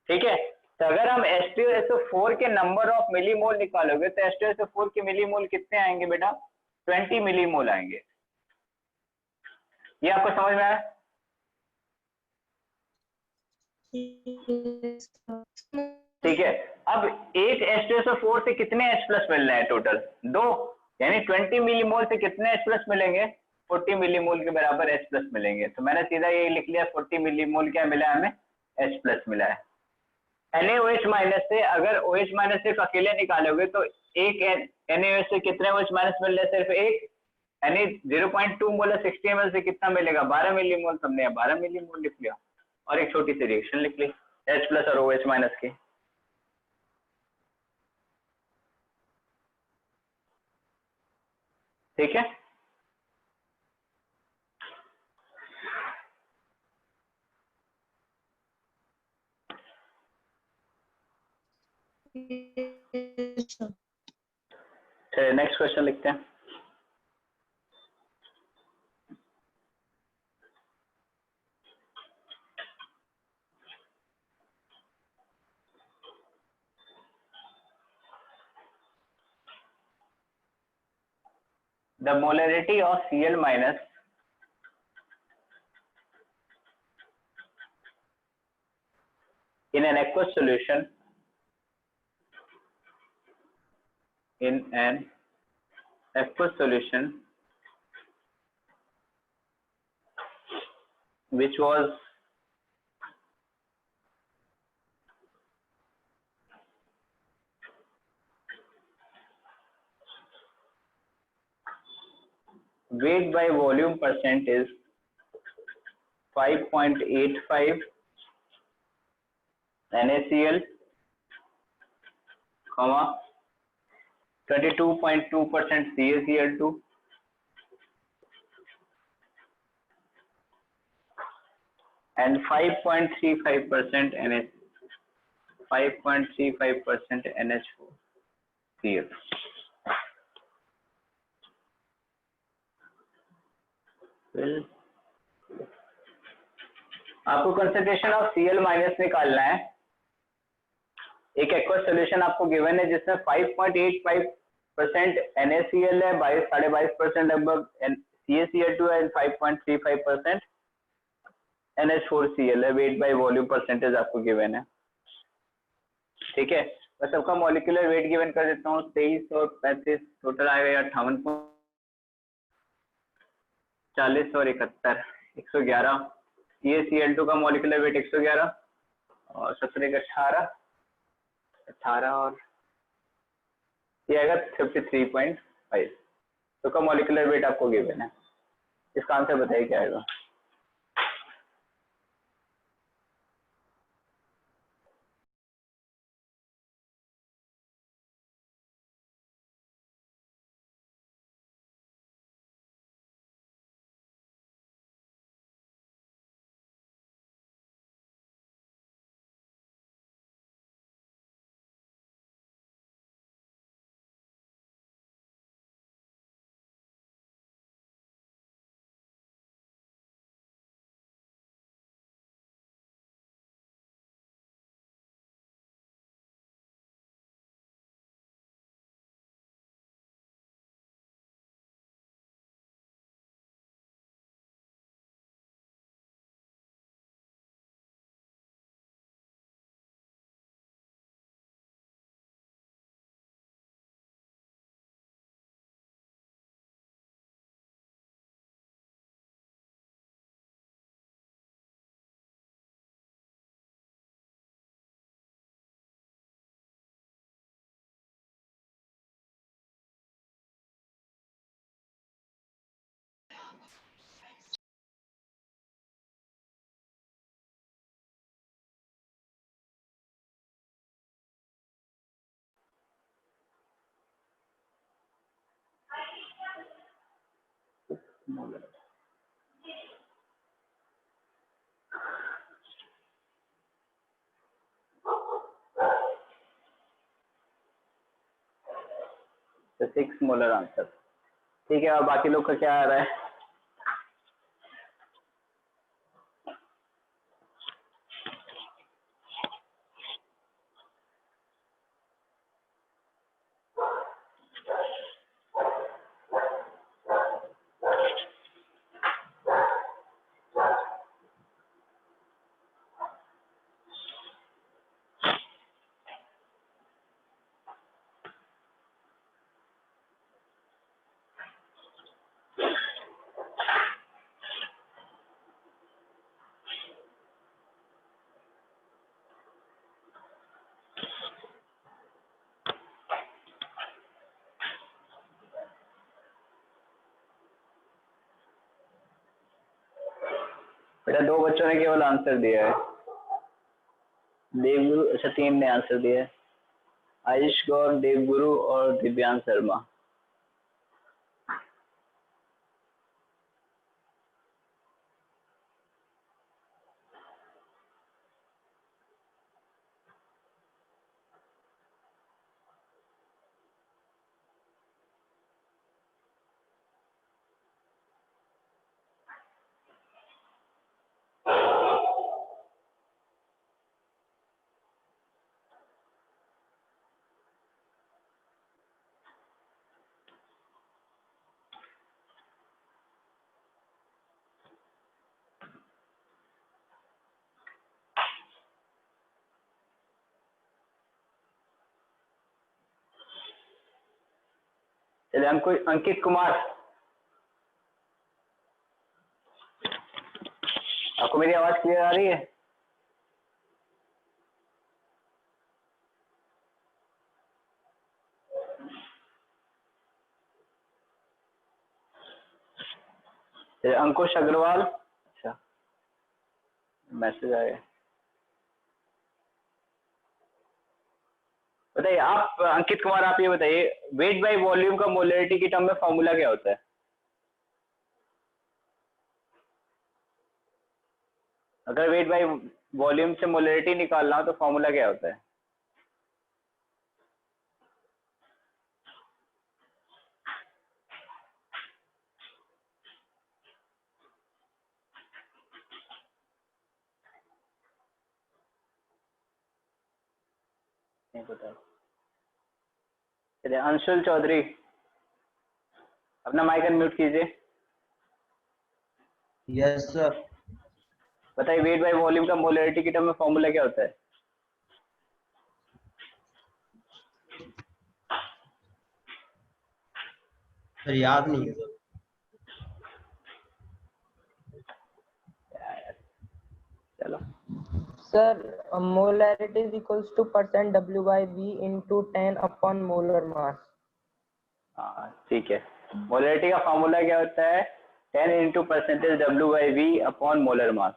ठीक है, तो अगर हम H2SO4 के नंबर ऑफ मिलीमोल निकालोगे तो H2SO4 के मिलीमोल कितने आएंगे बेटा, 20 मिलीमोल आएंगे। ये आपको समझ में आया? ठीक है, अब एक H2SO4 से कितने H+ मिल रहे हैं टोटल, 2, यानी 20 मिलीमोल से कितने H+ मिलेंगे, 40 मिलीमोल के बराबर H+ मिलेंगे। तो मैंने सीधा ये लिख लिया 40 मिलीमोल क्या मिला है हमें, H+ मिला है। NaOH माइनस से अगर OH माइनस सिर्फ अकेले निकालोगे तो एक NaOH से कितने OH माइनस मिल रहे हैं, सिर्फ एक, यानी 0.2 मोल 60 ml से कितना मिलेगा, 12 मिलीमोल, हमने 12 मिलीमोल लिख लिया और एक छोटी सी रिएक्शन लिख ली H+ और OH माइनस की। ठीक है, चलिए नेक्स्ट क्वेश्चन लिखते हैं। The molarity of Cl minus in an aqueous solution which was weight by volume percent is 5.85 NaCl, 22.2% CaCl2, and 5.35% NH, 5.35% NH4Cl. आपको कंसंट्रेशन ऑफ Cl माइनस निकालना है। एक एक्वस सोल्यूशन आपको गिवन है जिसमें 5.85% NaCl है, 22.5% लगभग CaCl2 है, 5.35% NH4Cl है। वेट बाय वॉल्यूम परसेंटेज आपको गिवन है, ठीक है। मैं सबका मॉलिक्यूलर वेट गिवन कर देता हूँ, 23 और 35 टोटल आएगा 58, 40 और 71, 111। CaCl2 का मॉलिक्यूलर वेट 111 और 17 18 और ये आएगा 53.5। तो का मॉलिक्यूलर वेट आपको गिवन है। इसका आंसर बताइए क्या आएगा। तो 6 मोलर आंसर, ठीक है। और बाकी लोग का क्या आ रहा है। बेटा 2 बच्चों ने केवल आंसर दिया है। देवगुरु, अच्छा 3 ने आंसर दिया है, आयुष गौर, देवगुरु और दिव्यांश शर्मा। चलिए अंकित कुमार, आपको मेरी आवाज क्लियर आ रही है। चलिए अंकुश अग्रवाल, अच्छा मैसेज आया। बताइए आप अंकित कुमार, आप ये बताइए वेट बाय वॉल्यूम का मोलरिटी की टर्म में फॉर्मूला क्या होता है। अगर वेट बाय वॉल्यूम से मोलरिटी निकालना हो तो फॉर्मूला क्या होता है? नहीं पता। चलिए अंशुल चौधरी अपना माइक अनम्यूट कीजिए। Yes sir. बताइए वेट बाय वॉल्यूम का मोलरिटी की टर्म में फॉर्मूला क्या होता है? सर याद नहीं। चलो sir molarity is equals to % W by V into 10 upon molar mass। हाँ ठीक है। मोलरिटी का फॉर्मूला क्या होता है? 10 into percentage W by V upon molar mass.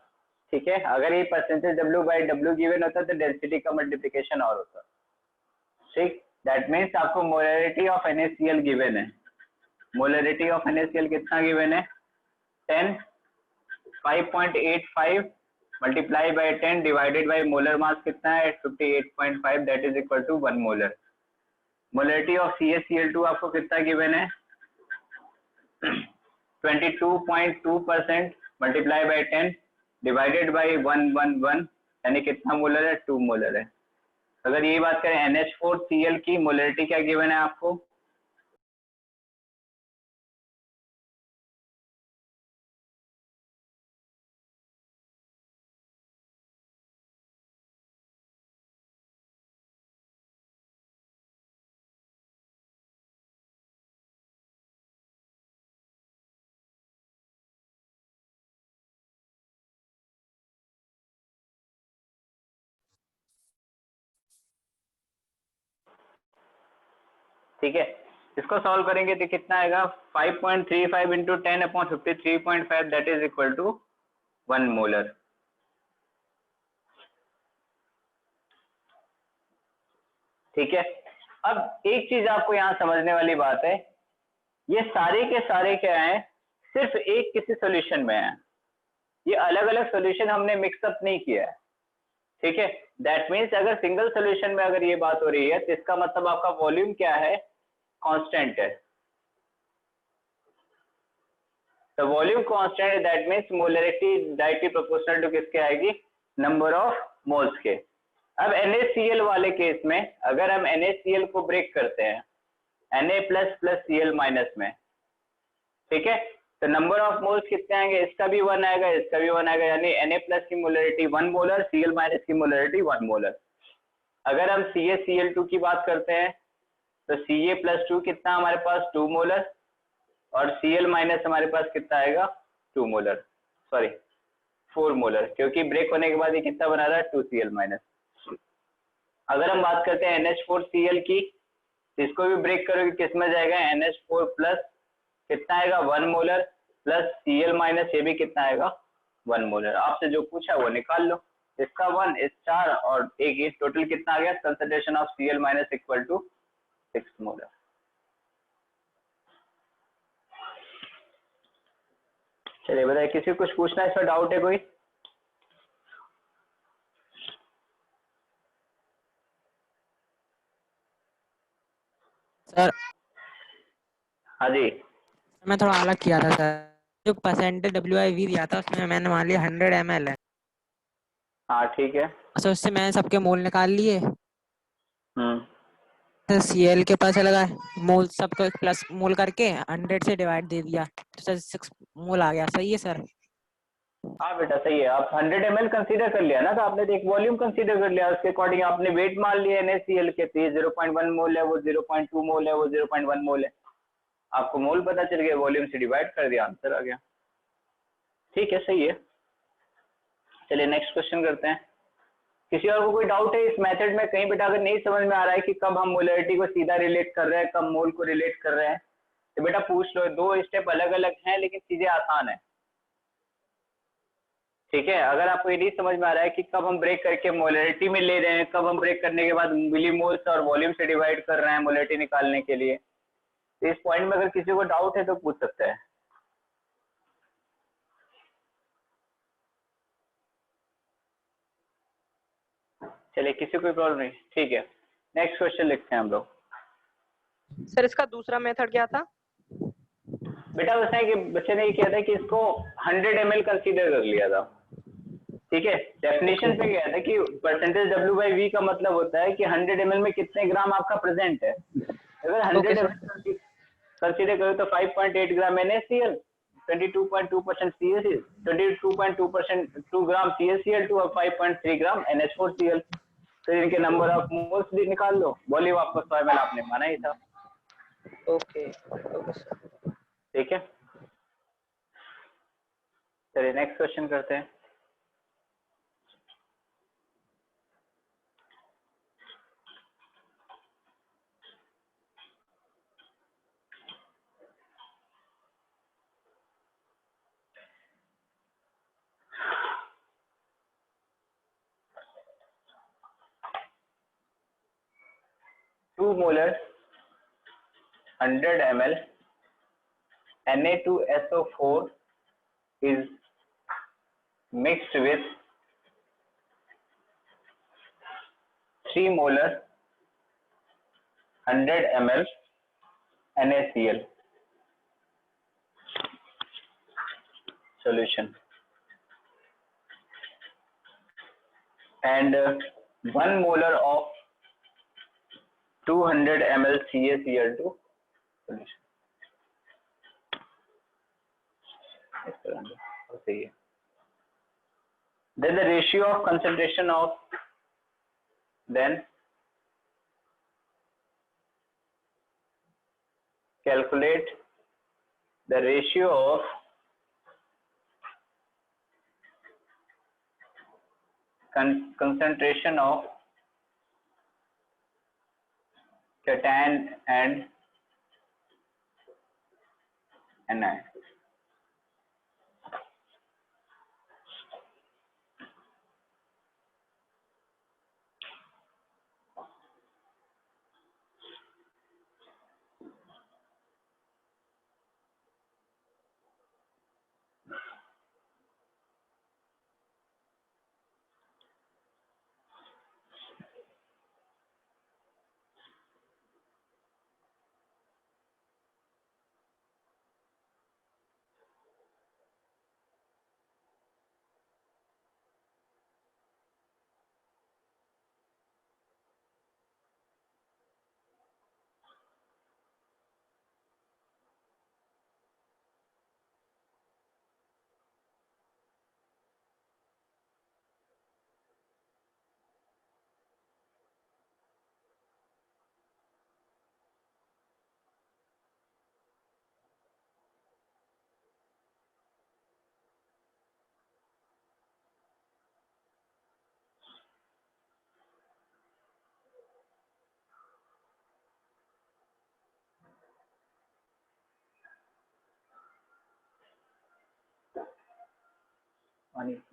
ठीक है, अगर ये percentage W by W given होता तो डेंसिटी का मल्टीप्लिकेशन और होता। ठीक, दैट मीन्स आपको मोलरिटी ऑफ NaCl गिवन है। मोलरिटी ऑफ NaCl कितना गिवन है? 10 5.85 multiply by 10 divided by molar mass कितना है? 58.5 that is equal to 1 molar. Molarity of CaCl2 आपको कितना गिवन है? 22.2% मल्टीप्लाई बाय 10 डिवाइडेड बाय 111 यानी कितना मोलर है? 2 मोलर है। अगर ये बात करें NH4Cl की मोलरिटी क्या गिवन है आपको? ठीक है, इसको सॉल्व करेंगे तो कितना आएगा? 5.35 into 10 upon 53.5 that is equal to 1 molar. ठीक है, अब एक चीज आपको यहाँ समझने वाली बात है, ये सारे के सारे क्या है? सिर्फ एक किसी सॉल्यूशन में है। ये अलग अलग सॉल्यूशन हमने मिक्सअप नहीं किया है। ठीक है, दैट मीन्स अगर सिंगल सॉल्यूशन में अगर ये बात हो रही है तो इसका मतलब आपका वॉल्यूम क्या है? कांस्टेंट है। तो वॉल्यूम कांस्टेंट है, that means molarity directly proportional to किसके आएगी? नंबर ऑफ मोल्स के। अब NaCl वाले केस में अगर हम NaCl को ब्रेक करते हैं Na plus plus Cl minus में, ठीक है, तो नंबर ऑफ मोल्स कितने आएंगे? इसका भी 1 आएगा, इसका भी 1 आएगा, यानी Na प्लस की मोलरिटी 1 मोलर, Cl माइनस की मोलरिटी 1 मोलर। अगर हम CaCl2 की बात करते हैं तो Ca प्लस 2 कितना हमारे पास? 2 मोलर, और Cl माइनस हमारे पास कितना आएगा? 2 मोलर, सॉरी 4 मोलर, क्योंकि ब्रेक होने के बाद ये कितना बना रहा है? 2Cl minus. अगर हम बात करते हैं NH4Cl की, इसको भी ब्रेक करोगे किस में जाएगा? NH4 प्लस कितना आएगा? 1 मोलर प्लस Cl माइनस, ये भी कितना आएगा? 1 मोलर। आपसे जो पूछा वो निकाल लो, इसका 1, इस 4 और एक ही, टोटल कितना आ गया? Concentration of Cl minus equal to 6 molar. चलिए बताइए, किसी को कुछ पूछना है, इसमें डाउट है कोई? सर हाँ जी, मैं थोड़ा अलग किया था सर। जो परसेंटेज WIV दिया था उसमें मैंने मान लिया 100 ml है। हाँ ठीक है। अच्छा, उससे मैंने सबके मोल निकाल लिए। हम्म, तो Cl के पास लगा मोल, सबको प्लस मोल करके 100 से डिवाइड दे दिया, तो सर 6 मोल आ गया। सही है सर? हाँ बेटा सही है। आप 100 ml कंसीडर कर लिया ना, तो आपने तो एक वॉल्यूम कंसीडर कर लिया, उसके अकॉर्डिंग आपने वेट मान लिया NaCl के, तो ये 0.1 मोल है, वो 0.2 मोल है, वो 0.1 मोल है। आपको मोल पता चल गया, वॉल्यूम से डिवाइड कर दिया, आंसर आ गया। ठीक है, सही है। चलिए नेक्स्ट क्वेश्चन करते हैं। किसी और को कोई डाउट है इस मेथड में? कहीं बेटा अगर नहीं समझ में आ रहा है कि कब हम मोलरिटी को सीधा रिलेट कर रहे हैं, कब मोल को रिलेट कर रहे हैं, तो बेटा पूछ लो। 2 स्टेप अलग अलग हैं लेकिन चीजें आसान है। ठीक है, अगर आपको ये नहीं समझ में आ रहा है कि कब हम ब्रेक करके मोलरिटी में ले रहे हैं, कब हम ब्रेक करने के बाद मिलीमोल्स और वॉल्यूम से डिवाइड कर रहे हैं मोलरिटी निकालने के लिए, तो इस पॉइंट में अगर किसी को डाउट है तो पूछ सकता है। चलिए किसी कोई प्रॉब्लम नहीं, ठीक है। नेक्स्ट क्वेश्चन लिखते हैं हम लोग। सर इसका दूसरा मेथड क्या था? बेटा उसने कि बच्चे ने ये किया था कि इसको 100 ml कंसीडर कर लिया था, ठीक है। डेफिनेशन पे गया था कि परसेंटेज W/V का मतलब होता है कि 100 ml में कितने ग्राम आपका प्रेजेंट है। अगर 100 ml कंसीडर करो तो 5.8 ग्राम NaCl, 22.2% CaCl, 22.2% 2 ग्राम CaCl2 और 5.3 ग्राम NH4Cl। तो इनके नंबर ऑफ मोल्स भी निकाल लो। वॉल्यूम आपको 100 ml आपने माना ही था। Okay sir. ठीक है, चलिए नेक्स्ट क्वेश्चन करते हैं। Two molar 100 ml Na2SO4 is mixed with 3 molar 100 ml NaCl. Solution. And 1 molar of 200 ml CaCl2 solution. Then the ratio of concentration of calculate the ratio of concentration of cation and anion.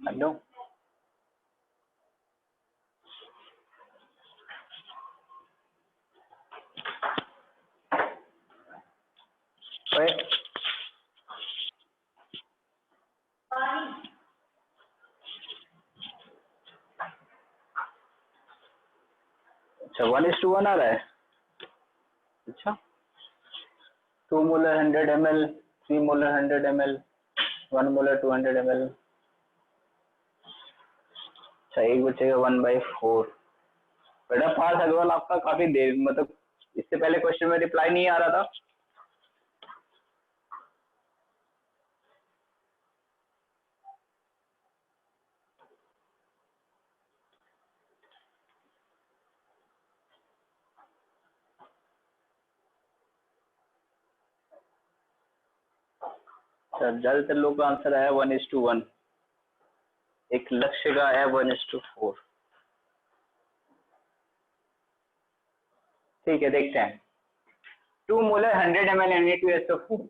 Hello. अच्छा 1:1 आ रहा है। अच्छा 2 molar 100 ml, 3 molar 100 ml, 1 molar 200 ml। अच्छा एक बचेगा 1/4। बेटा पास अग्रवाल आपका काफी देर मतलब इससे पहले क्वेश्चन में रिप्लाई नहीं आ रहा था। ज्यादातर लोग का आंसर आया 1:1। एक लक्ष्य का है 1:4। ठीक है देखते हैं। 2 मोलर 100 ml Na2SO4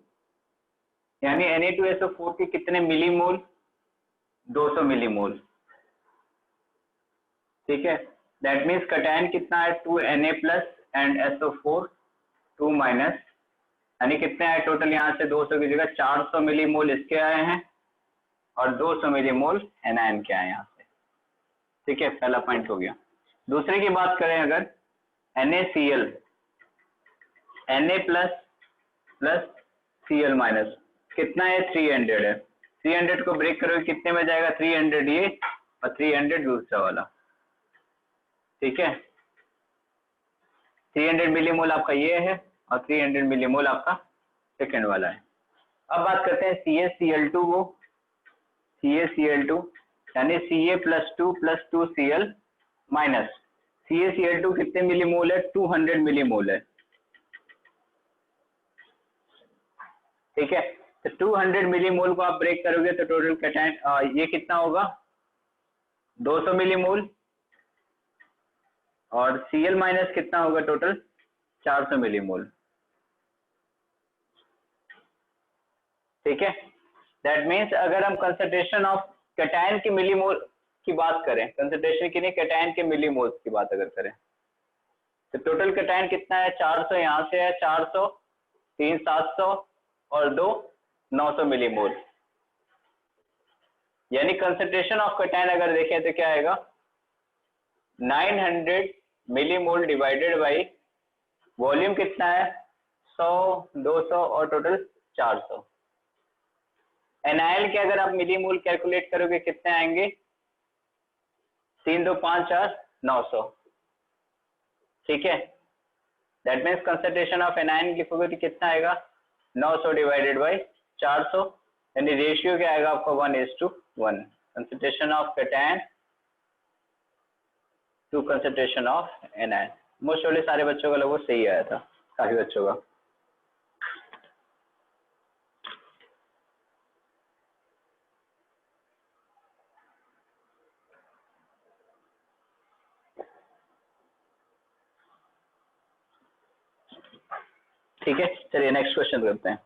यानी Na2SO4 के कितने मिलीमोल? 200 मिलीमोल। ठीक है, दैट मीन्स कटायन कितना है? 2Na plus and SO4 2 minus, यानी कितने आए टोटल? यहाँ से 200 की जगह 400 मिलीमोल इसके आए हैं और 200 मिलीमोल एनायन के आए यहाँ से। ठीक है, पहला पॉइंट हो गया। दूसरे की बात करें अगर NaCl, Na plus plus Cl minus कितना है 300 है। 300 को ब्रेक करोगे कितने में जाएगा 300 ये और 300 दूसरा वाला, ठीक है। 300 मिलीमोल आपका ये है और 300 मिलीमोल आपका सेकंड वाला है। अब बात करते हैं CaCl2 को, CaCl2 यानी Ca प्लस 2 माइनस CaCl2 कितने मिलीमोल है 200 मिलीमोल है, ठीक है। तो 200 मिलीमोल को आप ब्रेक करोगे तो टोटल कैटायन ये कितना होगा 200 मिलीमोल और Cl माइनस कितना होगा टोटल 400 मिलीमोल, ठीक है। दैट मीन्स अगर हम कंसंट्रेशन ऑफ कैटायन की मिलीमोल की बात करें, कंसंट्रेशन की नहीं कैटायन के मिलीमोल्स की बात अगर करें तो टोटल कैटायन कितना है 400, यहाँ से है 400, 3 700 और 2 900 मिलीमोल, यानी कंसंट्रेशन ऑफ कैटायन अगर देखें तो क्या आएगा 900 मिलीमोल डिवाइडेड बाई वॉल्यूम कितना है 100, 200 और टोटल 400। NaL के अगर आप मिलीमोल कैलकुलेट करोगे कितने आएंगे 3 2 5 4 900, ठीक है। That means concentration of anion लिखोगे तो कितना आएगा 900 डिवाइडेड बाई 400, यानी रेशियो क्या आएगा आपका 1:1 concentration of cation to concentration of anion. Most of सारे बच्चों का लगभग सही आया था, काफी बच्चों का। ठीक है, चलिए नेक्स्ट क्वेश्चन करते हैं।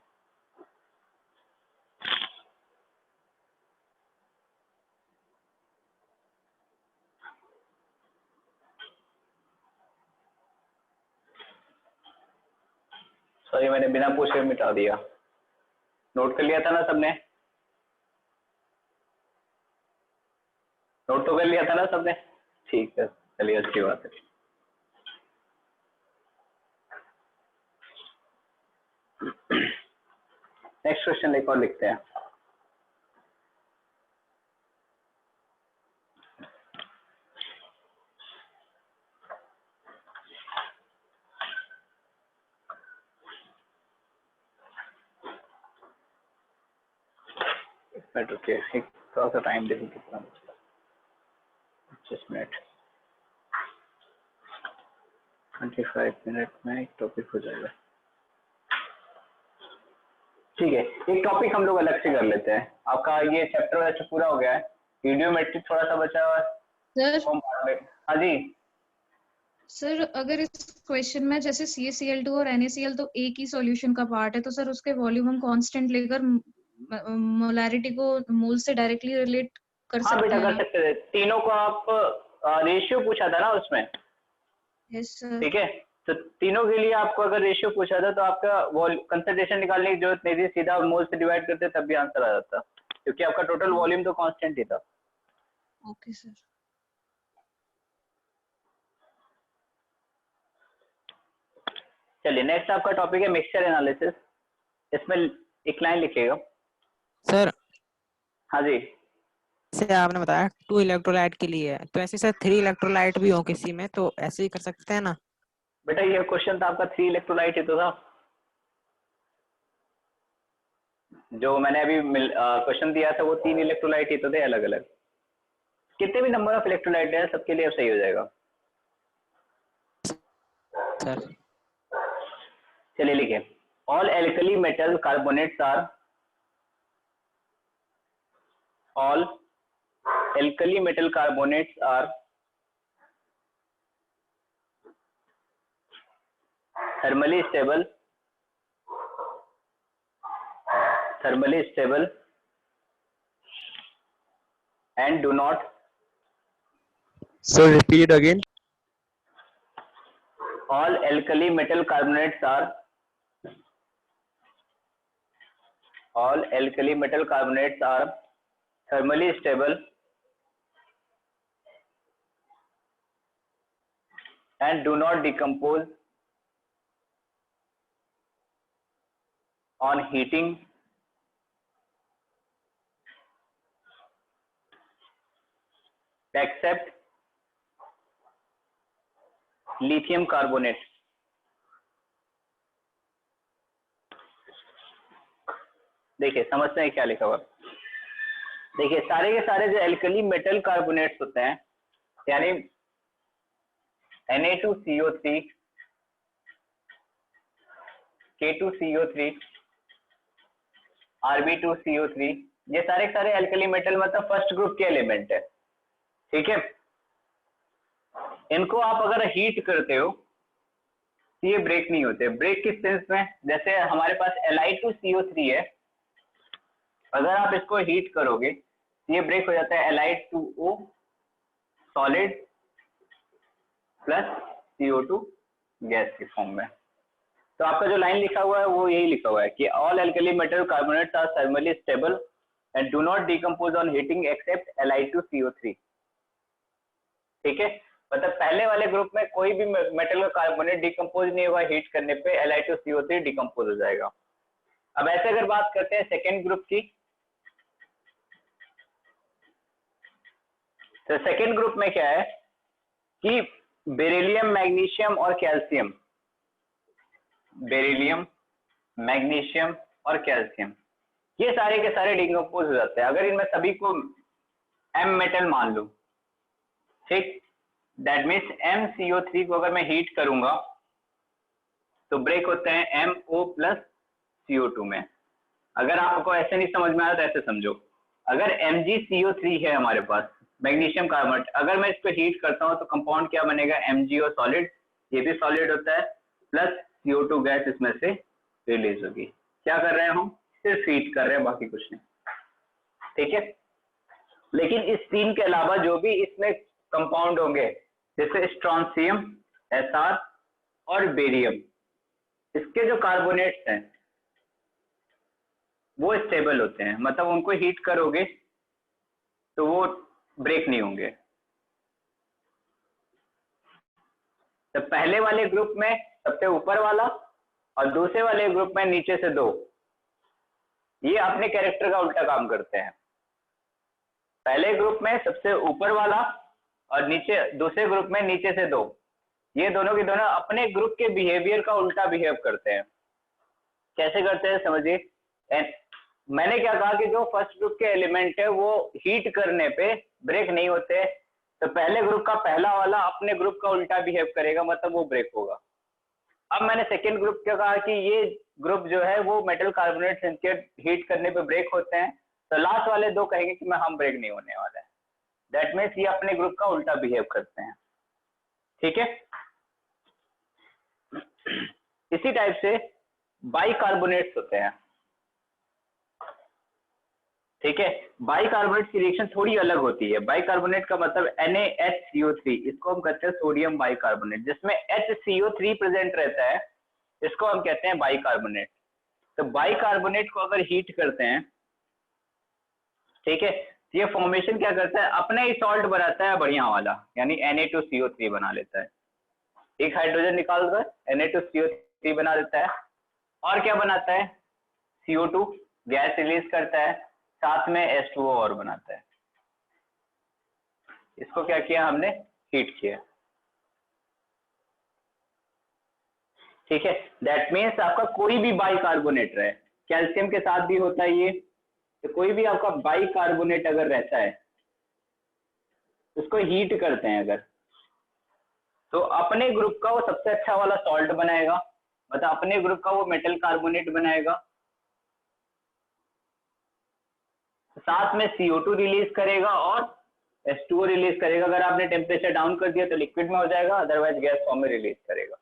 सॉरी मैंने बिना पूछे मिटा दिया, नोट कर लिया था ना सबने, नोट तो कर लिया था ना सबने, ठीक है चलिए अच्छी बात है। नेक्स्ट क्वेश्चन एक और लिखते हैं। ओके एक थोड़ा सा टाइम देखो कितना बचा, 25 मिनट, 25 मिनट में एक टॉपिक हो जाएगा। ठीक है, एक टॉपिक हम लोग अलग से कर लेते हैं। आपका ये चैप्टर वैसे पूरा हो गया है, वीडियोमेट्रिक थोड़ा सा बचा हुआ है। सर हाँ जी सर, अगर इस क्वेश्चन में जैसे CaCl2 और NaCl तो एक ही सॉल्यूशन का पार्ट है, तो सर उसके वॉल्यूम हम कांस्टेंट लेकर मोलैरिटी को मोल से डायरेक्टली रिलेट कर हाँ सकते बेटा हैं। कर सकते थे, तीनों को आप रेशियो पूछा था ना उसमें, यस सर। ठीक है। तो तीनों के लिए आपको अगर रेशियो पूछा था तो आपका कंसंट्रेशन निकालने की जरूरत नहीं थी, सीधा मोल से डिवाइड करते तब भी आंसर आ जाता, क्योंकि आपका टोटल वॉल्यूम तो कांस्टेंट ही था। Okay sir. चलिए नेक्स्ट आपका टॉपिक है मिक्सचर एनालिसिस। इसमें एक लाइन लिखिएगा। सर हाँ जी जैसे आपने बताया 2 इलेक्ट्रोलाइट के लिए है, तो ऐसे सर 3 इलेक्ट्रोलाइट भी हो किसी में तो ऐसे ही कर सकते हैं ना? बेटा ये क्वेश्चन था आपका 3 इलेक्ट्रोलाइट ही तो था, जो मैंने अभी क्वेश्चन दिया था वो 3 इलेक्ट्रोलाइट ही तो थे अलग अलग। कितने भी नंबर ऑफ इलेक्ट्रोलाइट है सबके लिए अब सही हो जाएगा। सर चलिए लिखिए, all alkali metal carbonates are, all alkali metal carbonates are thermally stable and do not, So repeat it again. all alkali metal carbonates are, all alkali metal carbonates are thermally stable and do not decompose on heating except lithium carbonate. देखिए समझते हैं क्या लिखा हुआ। देखिए सारे के सारे जो एल्कली मेटल कार्बोनेट्स होते हैं, यानी Na2CO3, K2CO3, Rb2CO3, ये सारे के सारे एल्कली मेटल मतलब फर्स्ट ग्रुप के एलिमेंट है, ठीक है। इनको आप अगर हीट करते हो तो ये ब्रेक नहीं होते। ब्रेक किस सेंस में, जैसे हमारे पास Li2CO3 है, अगर आप इसको हीट करोगे तो ये ब्रेक हो जाता है Li2O solid plus CO2 gas के फॉर्म में। तो आपका जो लाइन लिखा हुआ है वो यही लिखा हुआ है कि all alkali metal carbonates are thermally stable and do not decompose on heating except Li2CO3, ठीक है। मतलब पहले वाले ग्रुप में कोई भी मेटल का कार्बोनेट डिकम्पोज नहीं होगा, हीट करने पे Li2CO3 डिकम्पोज हो जाएगा। अब ऐसे अगर बात करते हैं सेकेंड ग्रुप की, तो सेकेंड ग्रुप में क्या है कि बेरिलियम, मैग्नीशियम और कैल्शियम, बेरिलियम, मैग्नीशियम और कैल्शियम, ये सारे के सारे डिकम्पोज हो जाते हैं। अगर इनमें सभी को एम मेटल मान लो, ठीक, दैट मीन्स MCO3 को अगर मैं हीट करूंगा तो ब्रेक होते हैं MO प्लस CO2 में। अगर आपको ऐसे नहीं समझ में आया तो ऐसे समझो, अगर MgCO3 है हमारे पास मैग्नीशियम कार्बोनेट, अगर मैं इसको हीट करता हूं तो कंपाउंड क्या बनेगा, MgO सॉलिड, ये भी सॉलिड होता है, प्लस CO2 गैस इसमें से रिलीज होगी। क्या कर रहे हैं हम, सिर्फ हीट कर रहे हैं, बाकी कुछ नहीं, ठीक है। लेकिन इस तीन के अलावा जो भी इसमें कंपाउंड होंगे, जैसे स्ट्रॉन्सियम, Sr और बेरियम, इसके जो कार्बोनेट्स हैं वो स्टेबल होते हैं, मतलब उनको हीट करोगे तो वो ब्रेक नहीं होंगे। तो पहले वाले ग्रुप में सबसे ऊपर वाला और दूसरे वाले ग्रुप में नीचे से दो, ये अपने कैरेक्टर का उल्टा काम करते हैं। पहले ग्रुप में सबसे ऊपर वाला और नीचे दूसरे ग्रुप में नीचे से दो, ये दोनों के दोनों अपने ग्रुप के बिहेवियर का उल्टा बिहेव करते हैं। कैसे करते हैं समझिए। मैंने क्या कहा कि जो फर्स्ट ग्रुप के एलिमेंट है वो हीट करने पे ब्रेक नहीं होते, तो पहले ग्रुप का पहला वाला अपने ग्रुप का उल्टा बिहेव करेगा, मतलब वो ब्रेक होगा। अब मैंने सेकेंड ग्रुप क्या कहा कि ये ग्रुप जो है वो मेटल कार्बोनेट इनके हीट करने पे ब्रेक होते हैं, तो लास्ट वाले दो कहेंगे कि मैं हम ब्रेक नहीं होने वाला है। दैट मीन्स ये अपने ग्रुप का उल्टा बिहेव करते हैं, ठीक है। इसी टाइप से बाइकार्बोनेट्स होते हैं, ठीक है। बाइकार्बोनेट की रिएक्शन थोड़ी अलग होती है। बाइकार्बोनेट का मतलब NaHCO3, इसको हम कहते हैं सोडियम बाइकार्बोनेट, जिसमें HCO3 प्रेजेंट रहता है, इसको हम कहते हैं बाइकार्बोनेट। तो बाइकार्बोनेट को अगर हीट करते हैं, ठीक है, तो ये फॉर्मेशन क्या करता है, अपने ही सॉल्ट बनाता है बढ़िया वाला, यानी Na2CO3 बना लेता है, एक हाइड्रोजन निकालकर Na2CO3 बना देता है, और क्या बनाता है, CO2 गैस रिलीज करता है, साथ में H2O और बनाता है। इसको क्या किया हमने, हीट किया, ठीक है। दैट मीन्स आपका कोई भी बाइकार्बोनेट रहे, कैल्शियम के साथ भी होता है ये, तो कोई भी आपका बाइकार्बोनेट अगर रहता है उसको हीट करते हैं अगर, तो अपने ग्रुप का वो सबसे अच्छा वाला सॉल्ट बनाएगा, मतलब अपने ग्रुप का वो मेटल कार्बोनेट बनाएगा, साथ में CO2 रिलीज करेगा और H2O रिलीज करेगा। अगर आपने टेम्परेचर डाउन कर दिया तो लिक्विड में हो जाएगा, अदरवाइज गैस फॉर्म में रिलीज करेगा।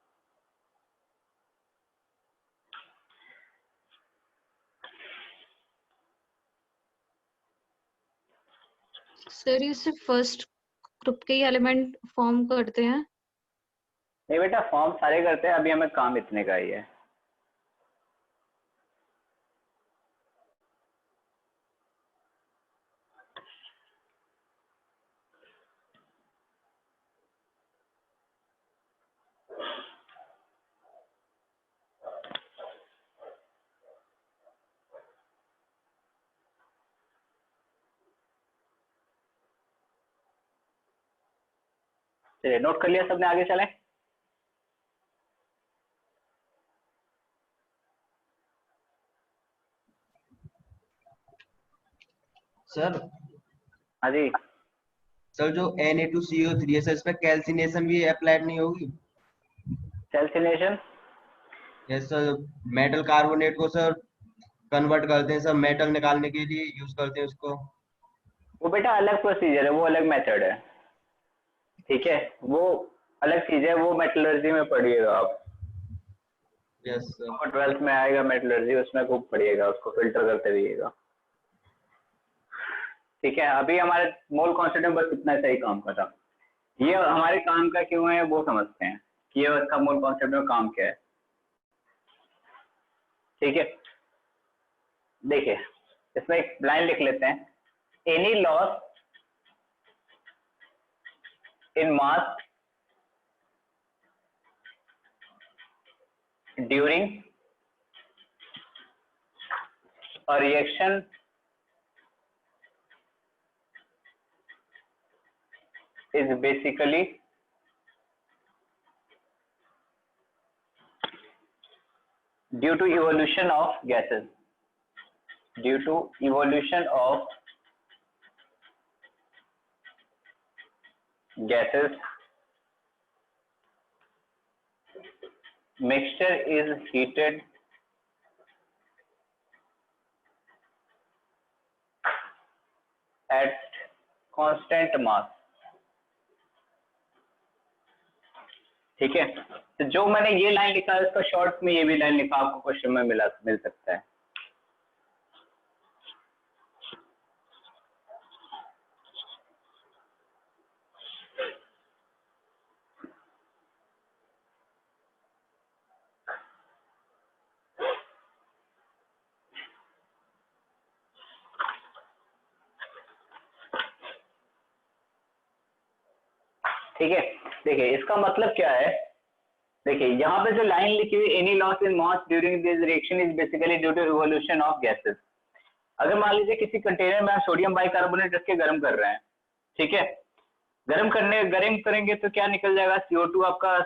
सर ये सिर्फ फर्स्ट ग्रुप के ही एलिमेंट फॉर्म करते हैं? नहीं बेटा, फॉर्म सारे करते हैं, अभी हमें काम इतने का ही है। चलिए नोट कर लिया सबने, आगे चलें। सर हाँ जी, सर जो Na2CO3 है सर, इस पे कैल्सिनेशन भी अप्लाइड नहीं होगी? Calcination yes sir, metal carbonate को सर कन्वर्ट करते हैं सर, मेटल निकालने के लिए यूज करते हैं उसको। वो बेटा अलग प्रोसीजर है, वो अलग मेथड है, ठीक है, वो अलग चीज है, वो मेटलर्जी में पढ़िएगा आप। Yes sir. 12th में आएगा मेटलर्जी, उसमें खूब पढ़िएगा, उसको फिल्टर करते रहिएगा, ठीक है। अभी हमारे मोल कांस्टेंट में बस इतना सही काम का था। ये हमारे काम का क्यों है वो समझते हैं कि ये उसका मोल कांस्टेंट में काम क्या है, ठीक है। देखिए इसमें एक लाइन लिख लेते हैं, any loss in mass during a reaction is basically due to evolution of gases, due to evolution of gases, mixture is heated at constant mass, ठीक है। तो जो मैंने ये लाइन लिखा है इसका शॉर्ट में ये भी लाइन लिखा, आपको क्वेश्चन में मिल सकता है। ठीक है, देखिए इसका मतलब क्या है, देखिए यहाँ पे जो लाइन लिखी हुई any loss in mass during this reaction is basically due to evolution of gases. अगर मान लीजिए किसी कंटेनर में आप सोडियम बाइकार्बोनेट रख के गर्म कर रहे हैं, ठीक है, गर्म करेंगे तो क्या निकल जाएगा, CO2 आपका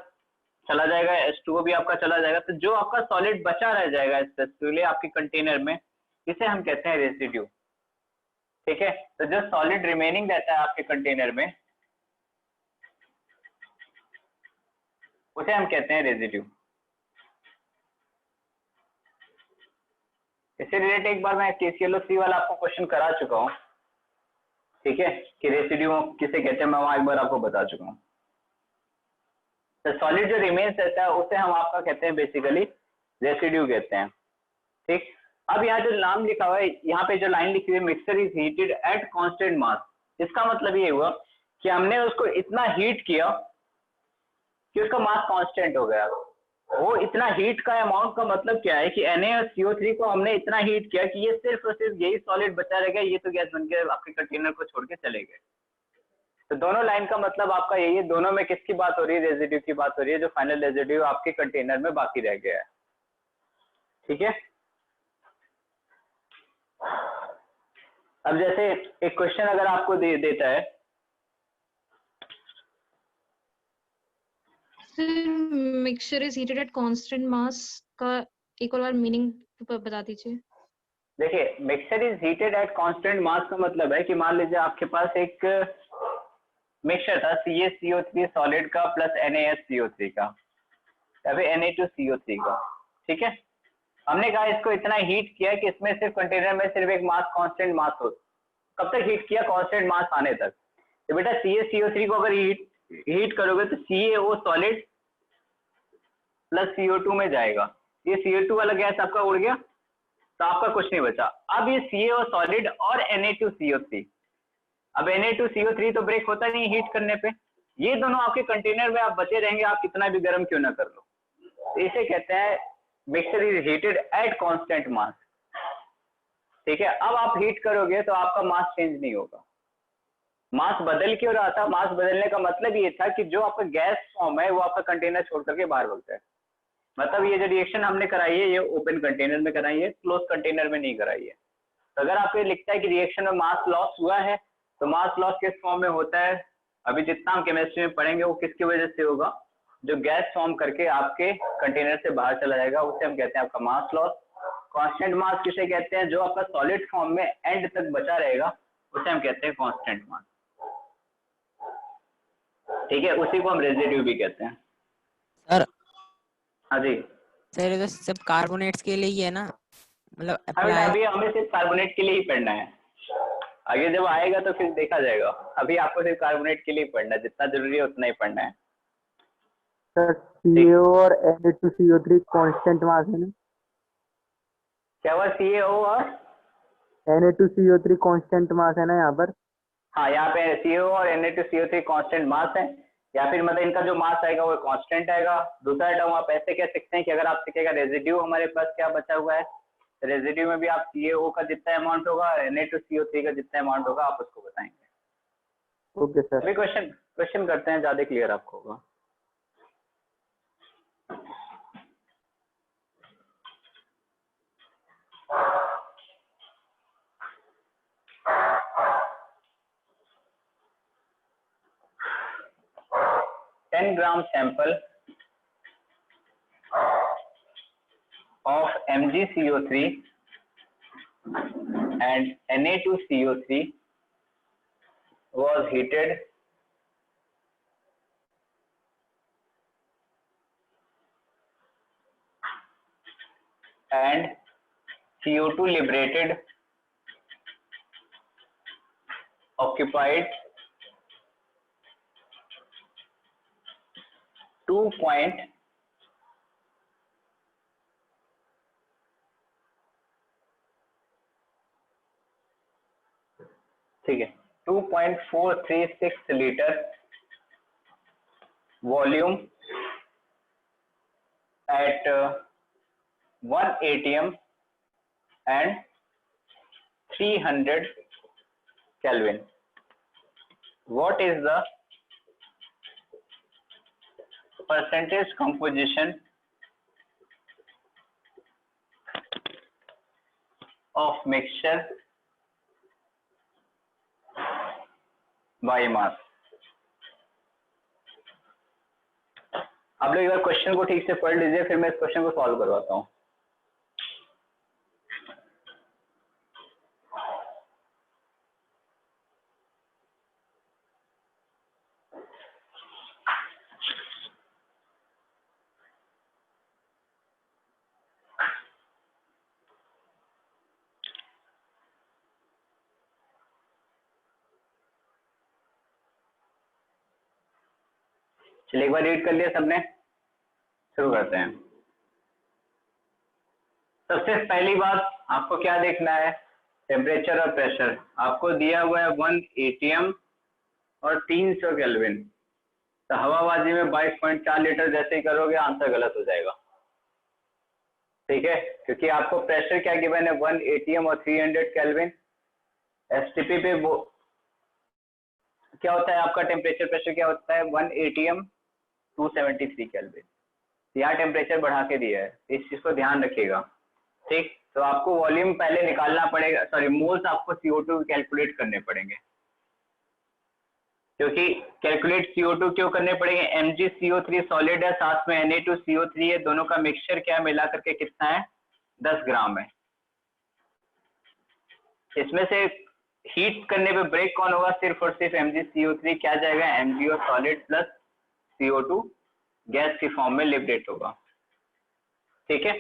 चला जाएगा, H2O भी आपका चला जाएगा, तो जो आपका सॉलिड बचा रह जाएगा स्पेसिफिकली आपके कंटेनर में, इसे हम कहते हैं रेसिड्यू, ठीक है। तो जो सॉलिड रिमेनिंग रहता है आपके कंटेनर में उसे हम कहते हैं रेजिड्यू। इससे रिलेटेड एक बार मैं KClO3 वाला आपको क्वेश्चन करा चुका हूँ, ठीक है, कि रेसिड्यू किसे कहते हैं, मैं वहां एक बार आपको बता चुका हूँ। तो सॉलिड जो रिमेन्स रहता है उसे हम आपका कहते हैं बेसिकली रेसिड्यू कहते हैं, ठीक। अब यहाँ जो नाम लिखा हुआ है, यहाँ पे जो लाइन लिखी हुई है mixture is heated at constant mass, इसका मतलब ये हुआ कि हमने उसको इतना हीट किया कि उसका मास कांस्टेंट हो गया। वो इतना हीट का अमाउंट का मतलब क्या है कि NaCO3 को हमने इतना हीट किया कि ये सिर्फ और सिर्फ यही सॉलिड बचा रह गया, ये तो गैस बन के आपके कंटेनर को छोड़ के चले गए। तो दोनों लाइन का मतलब आपका यही है, दोनों में किसकी बात हो रही है, रेजिड्यू की बात हो रही है, जो फाइनल रेजिड्यू आपके कंटेनर में बाकी रह गया है, ठीक है। अब जैसे एक क्वेश्चन अगर आपको देता है, mixture is heated at constant mass का एक और बार मीनिंग बता दीजिए। देखिए mixture is heated at constant mass का मतलब है कि मान लीजिए आपके पास एक मिक्सचर था CaCO3 सॉलिड का प्लस NaSCO3 का या फिर Na2CO3 का, ठीक है। हमने कहा इसको इतना हीट किया कि इसमें सिर्फ कंटेनर में सिर्फ एक मास कांस्टेंट मास हो। कब तक हीट किया, कांस्टेंट मास आने तक। तो बेटा CaCO3 को अगर हीट करोगे तो CaO सॉलिड प्लस CO2 में जाएगा, ये CO2 वाला गैस आपका उड़ गया तो आपका कुछ नहीं बचा। अब ये CaO सॉलिड और Na2CO3, अब Na2CO3 तो ब्रेक होता नहीं हीट करने पे, ये दोनों आपके कंटेनर में आप बचे रहेंगे, आप कितना भी गर्म क्यों ना कर लो। तो इसे कहते हैं mixture is heated at constant mass, ठीक है। अब आप हीट करोगे तो आपका मास चेंज नहीं होगा, मास बदल क्यों रहा था, मास बदलने का मतलब ये था कि जो आपका गैस फॉर्म है वो आपका कंटेनर छोड़ करके बाहर भागता है। मतलब ये जो रिएक्शन हमने कराई है ये ओपन कंटेनर में कराई है, क्लोज कंटेनर में नहीं कराई है। तो अगर आपको लिखता है कि रिएक्शन में मास लॉस हुआ है तो मास लॉस किस फॉर्म में होता है, अभी जितना हम केमिस्ट्री में पढ़ेंगे वो किसकी वजह से होगा, जो गैस फॉर्म करके आपके कंटेनर से बाहर चला जाएगा, उसे हम कहते हैं आपका मास लॉस। कांस्टेंट मास किसे कहते हैं, जो आपका सॉलिड फॉर्म में एंड तक बचा रहेगा उसे हम कहते हैं कांस्टेंट मास। ठीक है, उसी को हम रेजिड्यू भी कहते हैं। सर हाँ जी, सर ये तो सब कार्बोनेट्स के लिए ही है ना, मतलब अभी अप्लाई। हमें सिर्फ कार्बोनेट के लिए ही पढ़ना है, आगे जब आएगा तो फिर देखा जाएगा। अभी आपको सिर्फ कार्बोनेट के लिए ही पढ़ना है, जितना जरूरी है उतना ही पढ़ना है। सर CaO और Na2CO3 कांस्टेंट मास है ना? क्या हुआ, CaO और Na2CO3 कांस्टेंट मास है ना यहाँ पर? हाँ, यहाँ पे CaO और Na2CO3 कांस्टेंट मास है, या फिर मतलब इनका जो मास आएगा वो कांस्टेंट आएगा। दूसरा टर्म आप ऐसे कह सकते हैं कि अगर आप सीखेगा रेजिड्यू हमारे पास क्या बचा हुआ है, रेजिड्यू में भी आप CaO का जितना अमाउंट होगा, Na2CO3 का जितना अमाउंट होगा आप उसको बताएंगे। Okay sir. अभी क्वेश्चन करते हैं, ज्यादा क्लियर आपको होगा। Gram sample of MgCO3 and Na2CO3 was heated and CO2 liberated occupied 2 ठीक है 2.436 litre volume at 1 atm and 300 Kelvin. What is the percentage composition of mixture by mass? आप लोग एक बार क्वेश्चन को ठीक से पढ़ लीजिए, फिर मैं इस क्वेश्चन को सॉल्व करवाता हूँ। चलिए एक बार रीड कर लिया सबने, शुरू करते हैं। सबसे पहली बात आपको क्या देखना है, टेम्परेचर और प्रेशर। आपको दिया हुआ है 1 atm और 300 केल्विन, तो हवाबाजी में 22.4 लीटर जैसे ही करोगे आंसर गलत हो जाएगा। ठीक है, क्योंकि आपको प्रेशर क्या गिवन है 1 atm और 300 केल्विन। एसटीपी पे वो क्या होता है, आपका टेम्परेचर प्रेशर क्या होता है 1 atm 273 केल्विन। यहाँ टेम्परेचर बढ़ा के दिया है, इस चीज को ध्यान रखिएगा। ठीक, तो आपको वॉल्यूम पहले निकालना पड़ेगा, सॉरी मोल्स आपको CO2 कैलकुलेट करने पड़ेंगे। क्योंकि कैलकुलेट CO2 क्यों करने पड़ेंगे, MgCO3 सॉलिड है, साथ में Na2CO3 है, दोनों का मिक्सचर क्या मिला करके कितना है 10 ग्राम है। इसमें से हीट करने पे ब्रेक कौन होगा, सिर्फ और सिर्फ MgCO3 क्या जाएगा Mg और सॉलिड प्लस CO2 गैस की फॉर्म में लिबरेट होगा। ठीक है,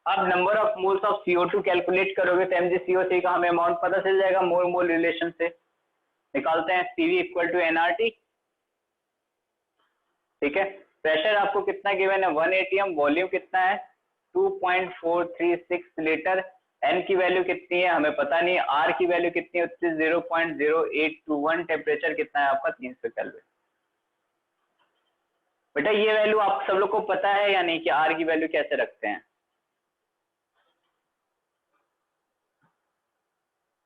अब number of moles of CO2 calculate करोगे तो MgCO3 का हमें अमाउंट पता चल जाएगा, मोल मोल रिलेशन से निकालते हैं, PV इक्वल टू nRT। ठीक है, प्रेशर आपको कितना गिवन है 1 atm, वॉल्यूम कितना है 2.436 लीटर, N की वैल्यू कितनी है हमें पता नहीं, R की वैल्यू कितनी है 0.0821, टेम्परेचर कितना है आपका 300 केल्विन। बेटा ये वैल्यू आप सब लोग को पता है या नहीं कि R की वैल्यू कैसे रखते हैं?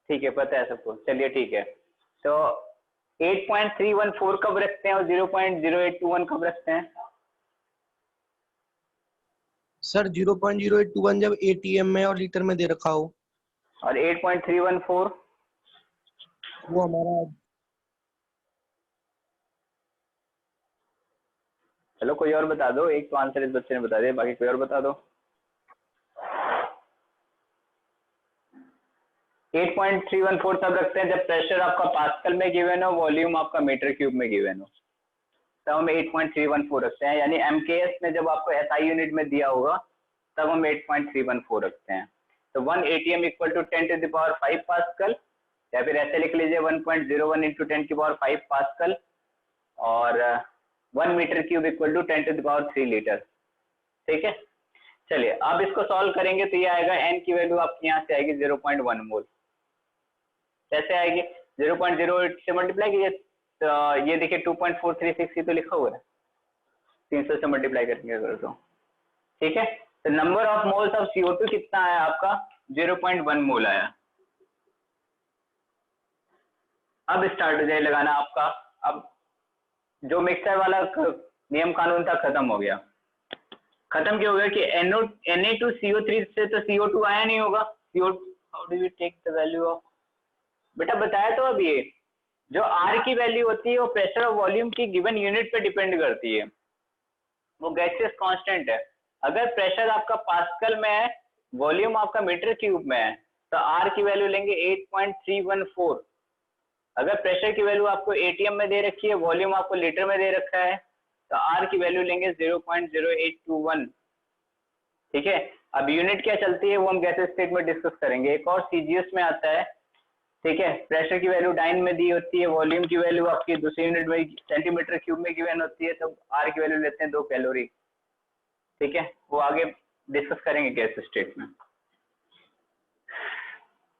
ठीक है, पता है सबको, चलिए ठीक है। तो 8.314 कब रखते हैं और 0.0821 कब रखते हैं? सर 0.0821 जब ATM में और लीटर में दे रखा हो, और 8.314 वो हमारा चलो कोई और बता दो, एक तो आंसर इस बच्चे ने बता दिया, बाकी कोई और बता दो। 8.314 तब रखते हैं जब प्रेशर आपका पास्कल में गिवन हो, वॉल्यूम आपका मीटर क्यूब में गिवन हो, तब हम 8.314 रखते हैं। यानी एमकेएस में जब आपको एसआई यूनिट में दिया होगा तब हम 8.314 रखते हैं। तो 1 ATM इक्वल टू 10⁵ पास्कल, या फिर ऐसे लिख लीजिए 1.01 इंटू 10⁵ पास्कल, और 1 metre cube equal to 10⁻³ litre. ठीक है, चलिए अब इसको सॉल्व करेंगे तो ये आएगा n की वैल्यू आपकी यहाँ से आएगी 0.1 मोल। कैसे आएगी? 0.08 से मल्टीप्लाई कीजिए, तो ये देखिए 2.436 तो लिखा हुआ है, 300 से मल्टीप्लाई करेंगे अगर तो। ठीक है, तो number of moles of CO2 कितना आया आपका? 0.1 मोल आया। अब स्टार्ट हो जाए लगाना आपका। अब जो मिक्सर वाला नियम कानून था खत्म हो गया। खत्म क्यों हो गया कि Na2CO3 से तो CO2 आया नहीं होगा। How do you take the value of, बेटा बताया तो अब ये जो R की वैल्यू होती है वो प्रेशर और वॉल्यूम की गिवन यूनिट पे डिपेंड करती है, वो गैसियस कांस्टेंट है। अगर प्रेशर आपका पास्कल में है, वॉल्यूम आपका मीटर क्यूब में है, तो R की वैल्यू लेंगे 8.314। अगर प्रेशर की वैल्यू आपको ATM में दे रखी है, वॉल्यूम आपको लीटर में दे रखा है, तो R की वैल्यू लेंगे 0.0821। ठीक है, अब यूनिट क्या चलती है वो हम गैसेस स्टेट में डिस्कस करेंगे। एक और CGS में आता है। ठीक है, प्रेशर की वैल्यू डाइन में दी होती है, वॉल्यूम की वैल्यू आपकी दूसरी यूनिट में सेंटीमीटर क्यूब में गिवन होती है, तो R की वैल्यू लेते हैं 2 कैलोरी। ठीक है, वो आगे डिस्कस करेंगे गैस स्टेट में।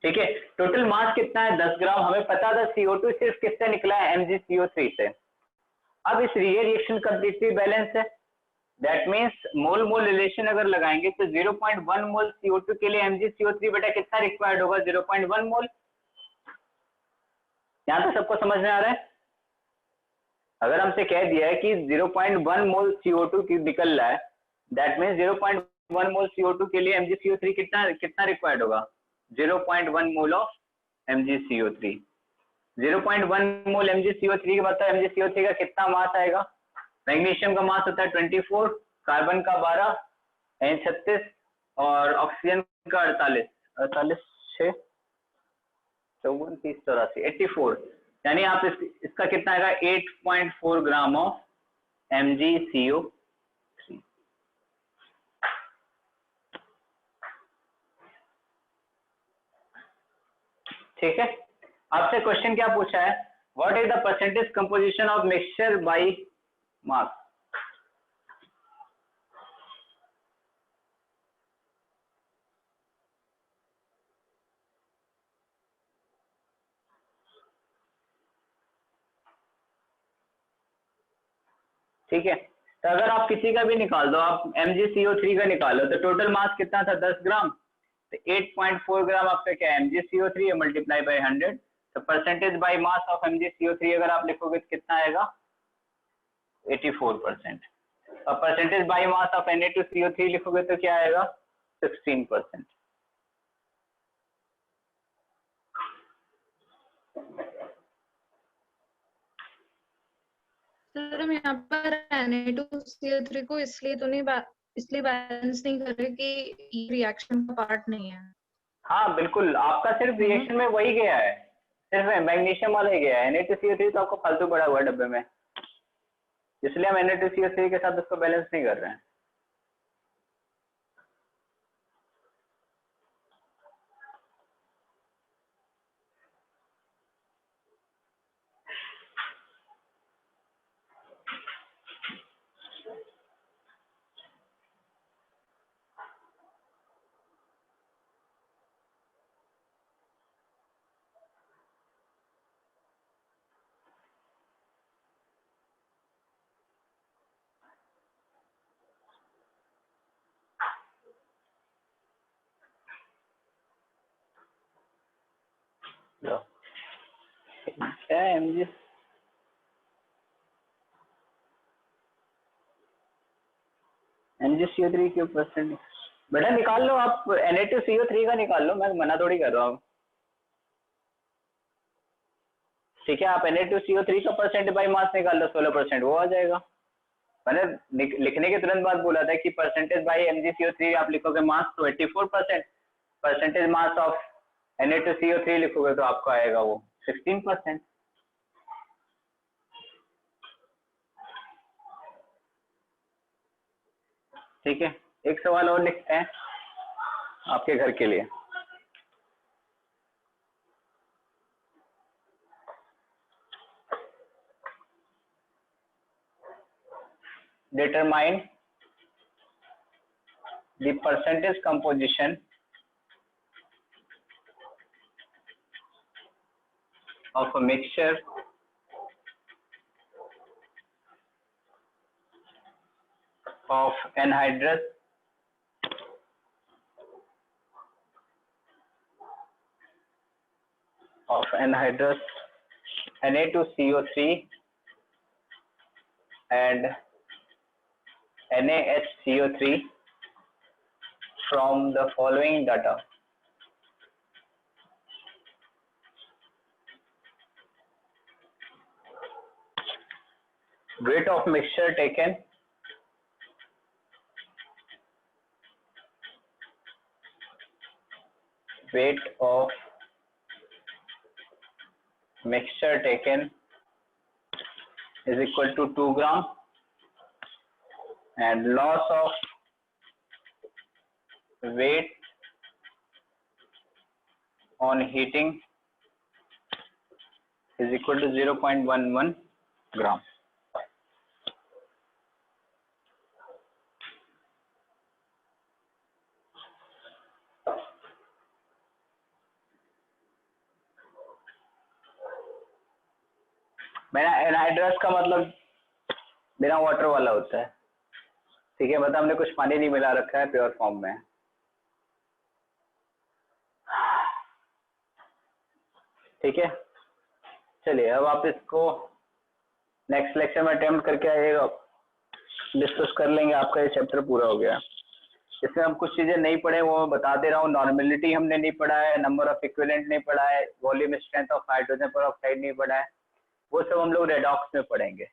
ठीक है, टोटल मास कितना है? 10 ग्राम। हमें पता था CO2 सिर्फ किससे निकला है? MgCO3 से। अब इस रिएक्शन कंप्लीटली बैलेंस है, that means mole mole relation अगर लगाएंगे तो 0.1 मोल CO2 के लिए MgCO3 बेटा कितना रिक्वायर्ड होगा? 0.1 मोल। यहाँ तो सबको समझ में आ रहा है? अगर हमसे कह दिया है कि 0.1 मोल CO2 की निकल रहा है, दैट मीन्स 0.1 मोल CO2 के लिए MgCO3 कितना रिक्वायर्ड होगा? 0.1 mole of MgCO3। 0.1 mole MgCO3 के बाद MgCO3 का कितना मास आएगा? मैग्नीशियम का मास होता है 24, कार्बन का 12, यानी 36, और ऑक्सीजन का 48, 6, 54, 30, 84, 84। यानी आप इसका कितना आएगा? 8.4 ग्राम ऑफ MgCO3। ठीक है, आपसे क्वेश्चन क्या पूछा है? What is the percentage composition of mixture by mass? ठीक है, तो अगर आप किसी का भी निकाल दो, आप MgCO3 का निकालो, तो टोटल मास कितना था? 10 ग्राम। तो 8.4 ग्राम आपका क्या है? MgCO3 है, मल्टीप्लाई बाय 100। तो percentage by mass of MgCO3 अगर आप लिखोगे तो कितना आएगा? 84%। और percentage by mass of Na2CO3 लिखोगे तो क्या आएगा? 16%। सर हम यहाँ पर Na2CO3 को इसलिए बैलेंस नहीं कर रहे कि रिएक्शन का पार्ट नहीं है। हाँ बिल्कुल, आपका सिर्फ रिएक्शन में वही गया है, सिर्फ मैग्नीशियम वाला ही गया है। Na2CO3 तो आपको फालतू पड़ा हुआ है डब्बे में, इसलिए हम Na2CO3 के साथ उसको बैलेंस नहीं कर रहे हैं। क्या MgCO3 के परसेंट बेटा निकाल लो आप, Na2CO3 का निकाल लो, मैं मना थोड़ी कर रहा हूँ। ठीक है, आप Na2CO3 का परसेंट बाई मास निकाल लो, 16%, वो आ जाएगा। मैंने लिखने के तुरंत बाद बोला था कि परसेंटेज बाई MgCO3 आप लिखोगे मास तो 84%, परसेंटेज मास ऑफ Na2CO3 लिखोगे तो आपको आएगा वो 16%। ठीक है, एक सवाल और लिखते हैं आपके घर के लिए। Determine the percentage composition of a mixture of anhydrous Na2CO3 and NaHCO3 from the following data. Weight of mixture taken, weight of mixture taken is equal to 2 gram, and loss of weight on heating is equal to 0.11 gram. मेरा anhydrous का मतलब बिना water वाला होता है। ठीक है, मतलब हमने कुछ पानी नहीं मिला रखा है, प्योर फॉर्म में। ठीक है, चलिए अब आप इसको नेक्स्ट लेक्चर में अटेम्प्ट करके आइएगा, डिस्कस कर लेंगे। आपका ये चैप्टर पूरा हो गया। इसमें हम कुछ चीजें नहीं पढ़े वो मैं बता दे रहा हूँ। नॉर्मेलिटी हमने नहीं पढ़ा है, नंबर ऑफ इक्विवेलेंट नहीं पढ़ा है, volume strength of hydrogen peroxide नहीं पढ़ा है, वो सब हम लोग रेडॉक्स में पढ़ेंगे।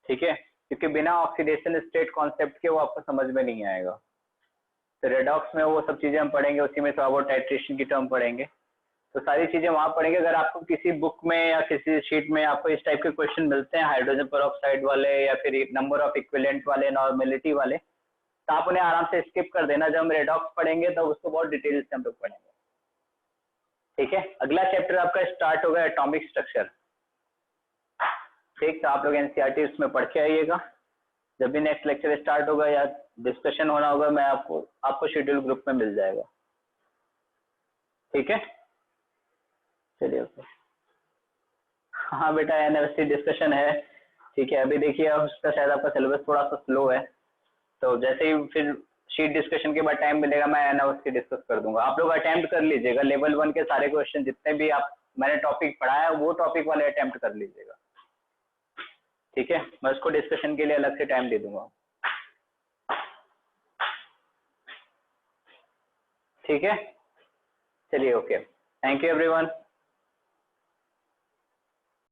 ठीक है, क्योंकि बिना ऑक्सीडेशन स्टेट कॉन्सेप्ट के वो आपको समझ में नहीं आएगा। तो रेडॉक्स में वो सब चीजें हम पढ़ेंगे, उसी में थोड़ा बहुत टाइट्रेशन की टर्म पढ़ेंगे। तो सारी चीजें वहां पढ़ेंगे। अगर आपको किसी बुक में या किसी शीट में आपको इस टाइप के क्वेश्चन मिलते हैं हाइड्रोजन पेरोक्साइड वाले या फिर नंबर ऑफ इक्विवेलेंट वाले, नॉर्मेलिटी वाले, तो आप उन्हें आराम से स्किप कर देना। जब हम रेडॉक्स पढ़ेंगे तो उसको बहुत डिटेल से हम लोग पढ़ेंगे। ठीक है, अगला चैप्टर आपका स्टार्ट होगा एटॉमिक स्ट्रक्चर। ठीक, तो आप लोग एनसीईआरटी उसमें पढ़ के आइएगा। जब भी नेक्स्ट लेक्चर स्टार्ट होगा या डिस्कशन होना होगा, मैं आपको शेड्यूल ग्रुप में मिल जाएगा। ठीक है, चलिए ओके। हाँ बेटा, एनएफसी डिस्कशन है। ठीक है, अभी देखिए उसका शायद आपका सिलेबस थोड़ा सा स्लो है, तो जैसे ही फिर शीट डिस्कशन के बाद टाइम मिलेगा मैं एनएफसी डिस्कस कर दूंगा। आप लोग अटेम्प्ट कर लीजिएगा, लेवल 1 के सारे क्वेश्चन जितने भी मैंने टॉपिक पढ़ाया वो टॉपिक वाले अटेम्प्ट कर लीजिएगा। ठीक है, मैं उसको डिस्कशन के लिए अलग से टाइम दे दूंगा। ठीक है, चलिए ओके, थैंक यू एवरीवन।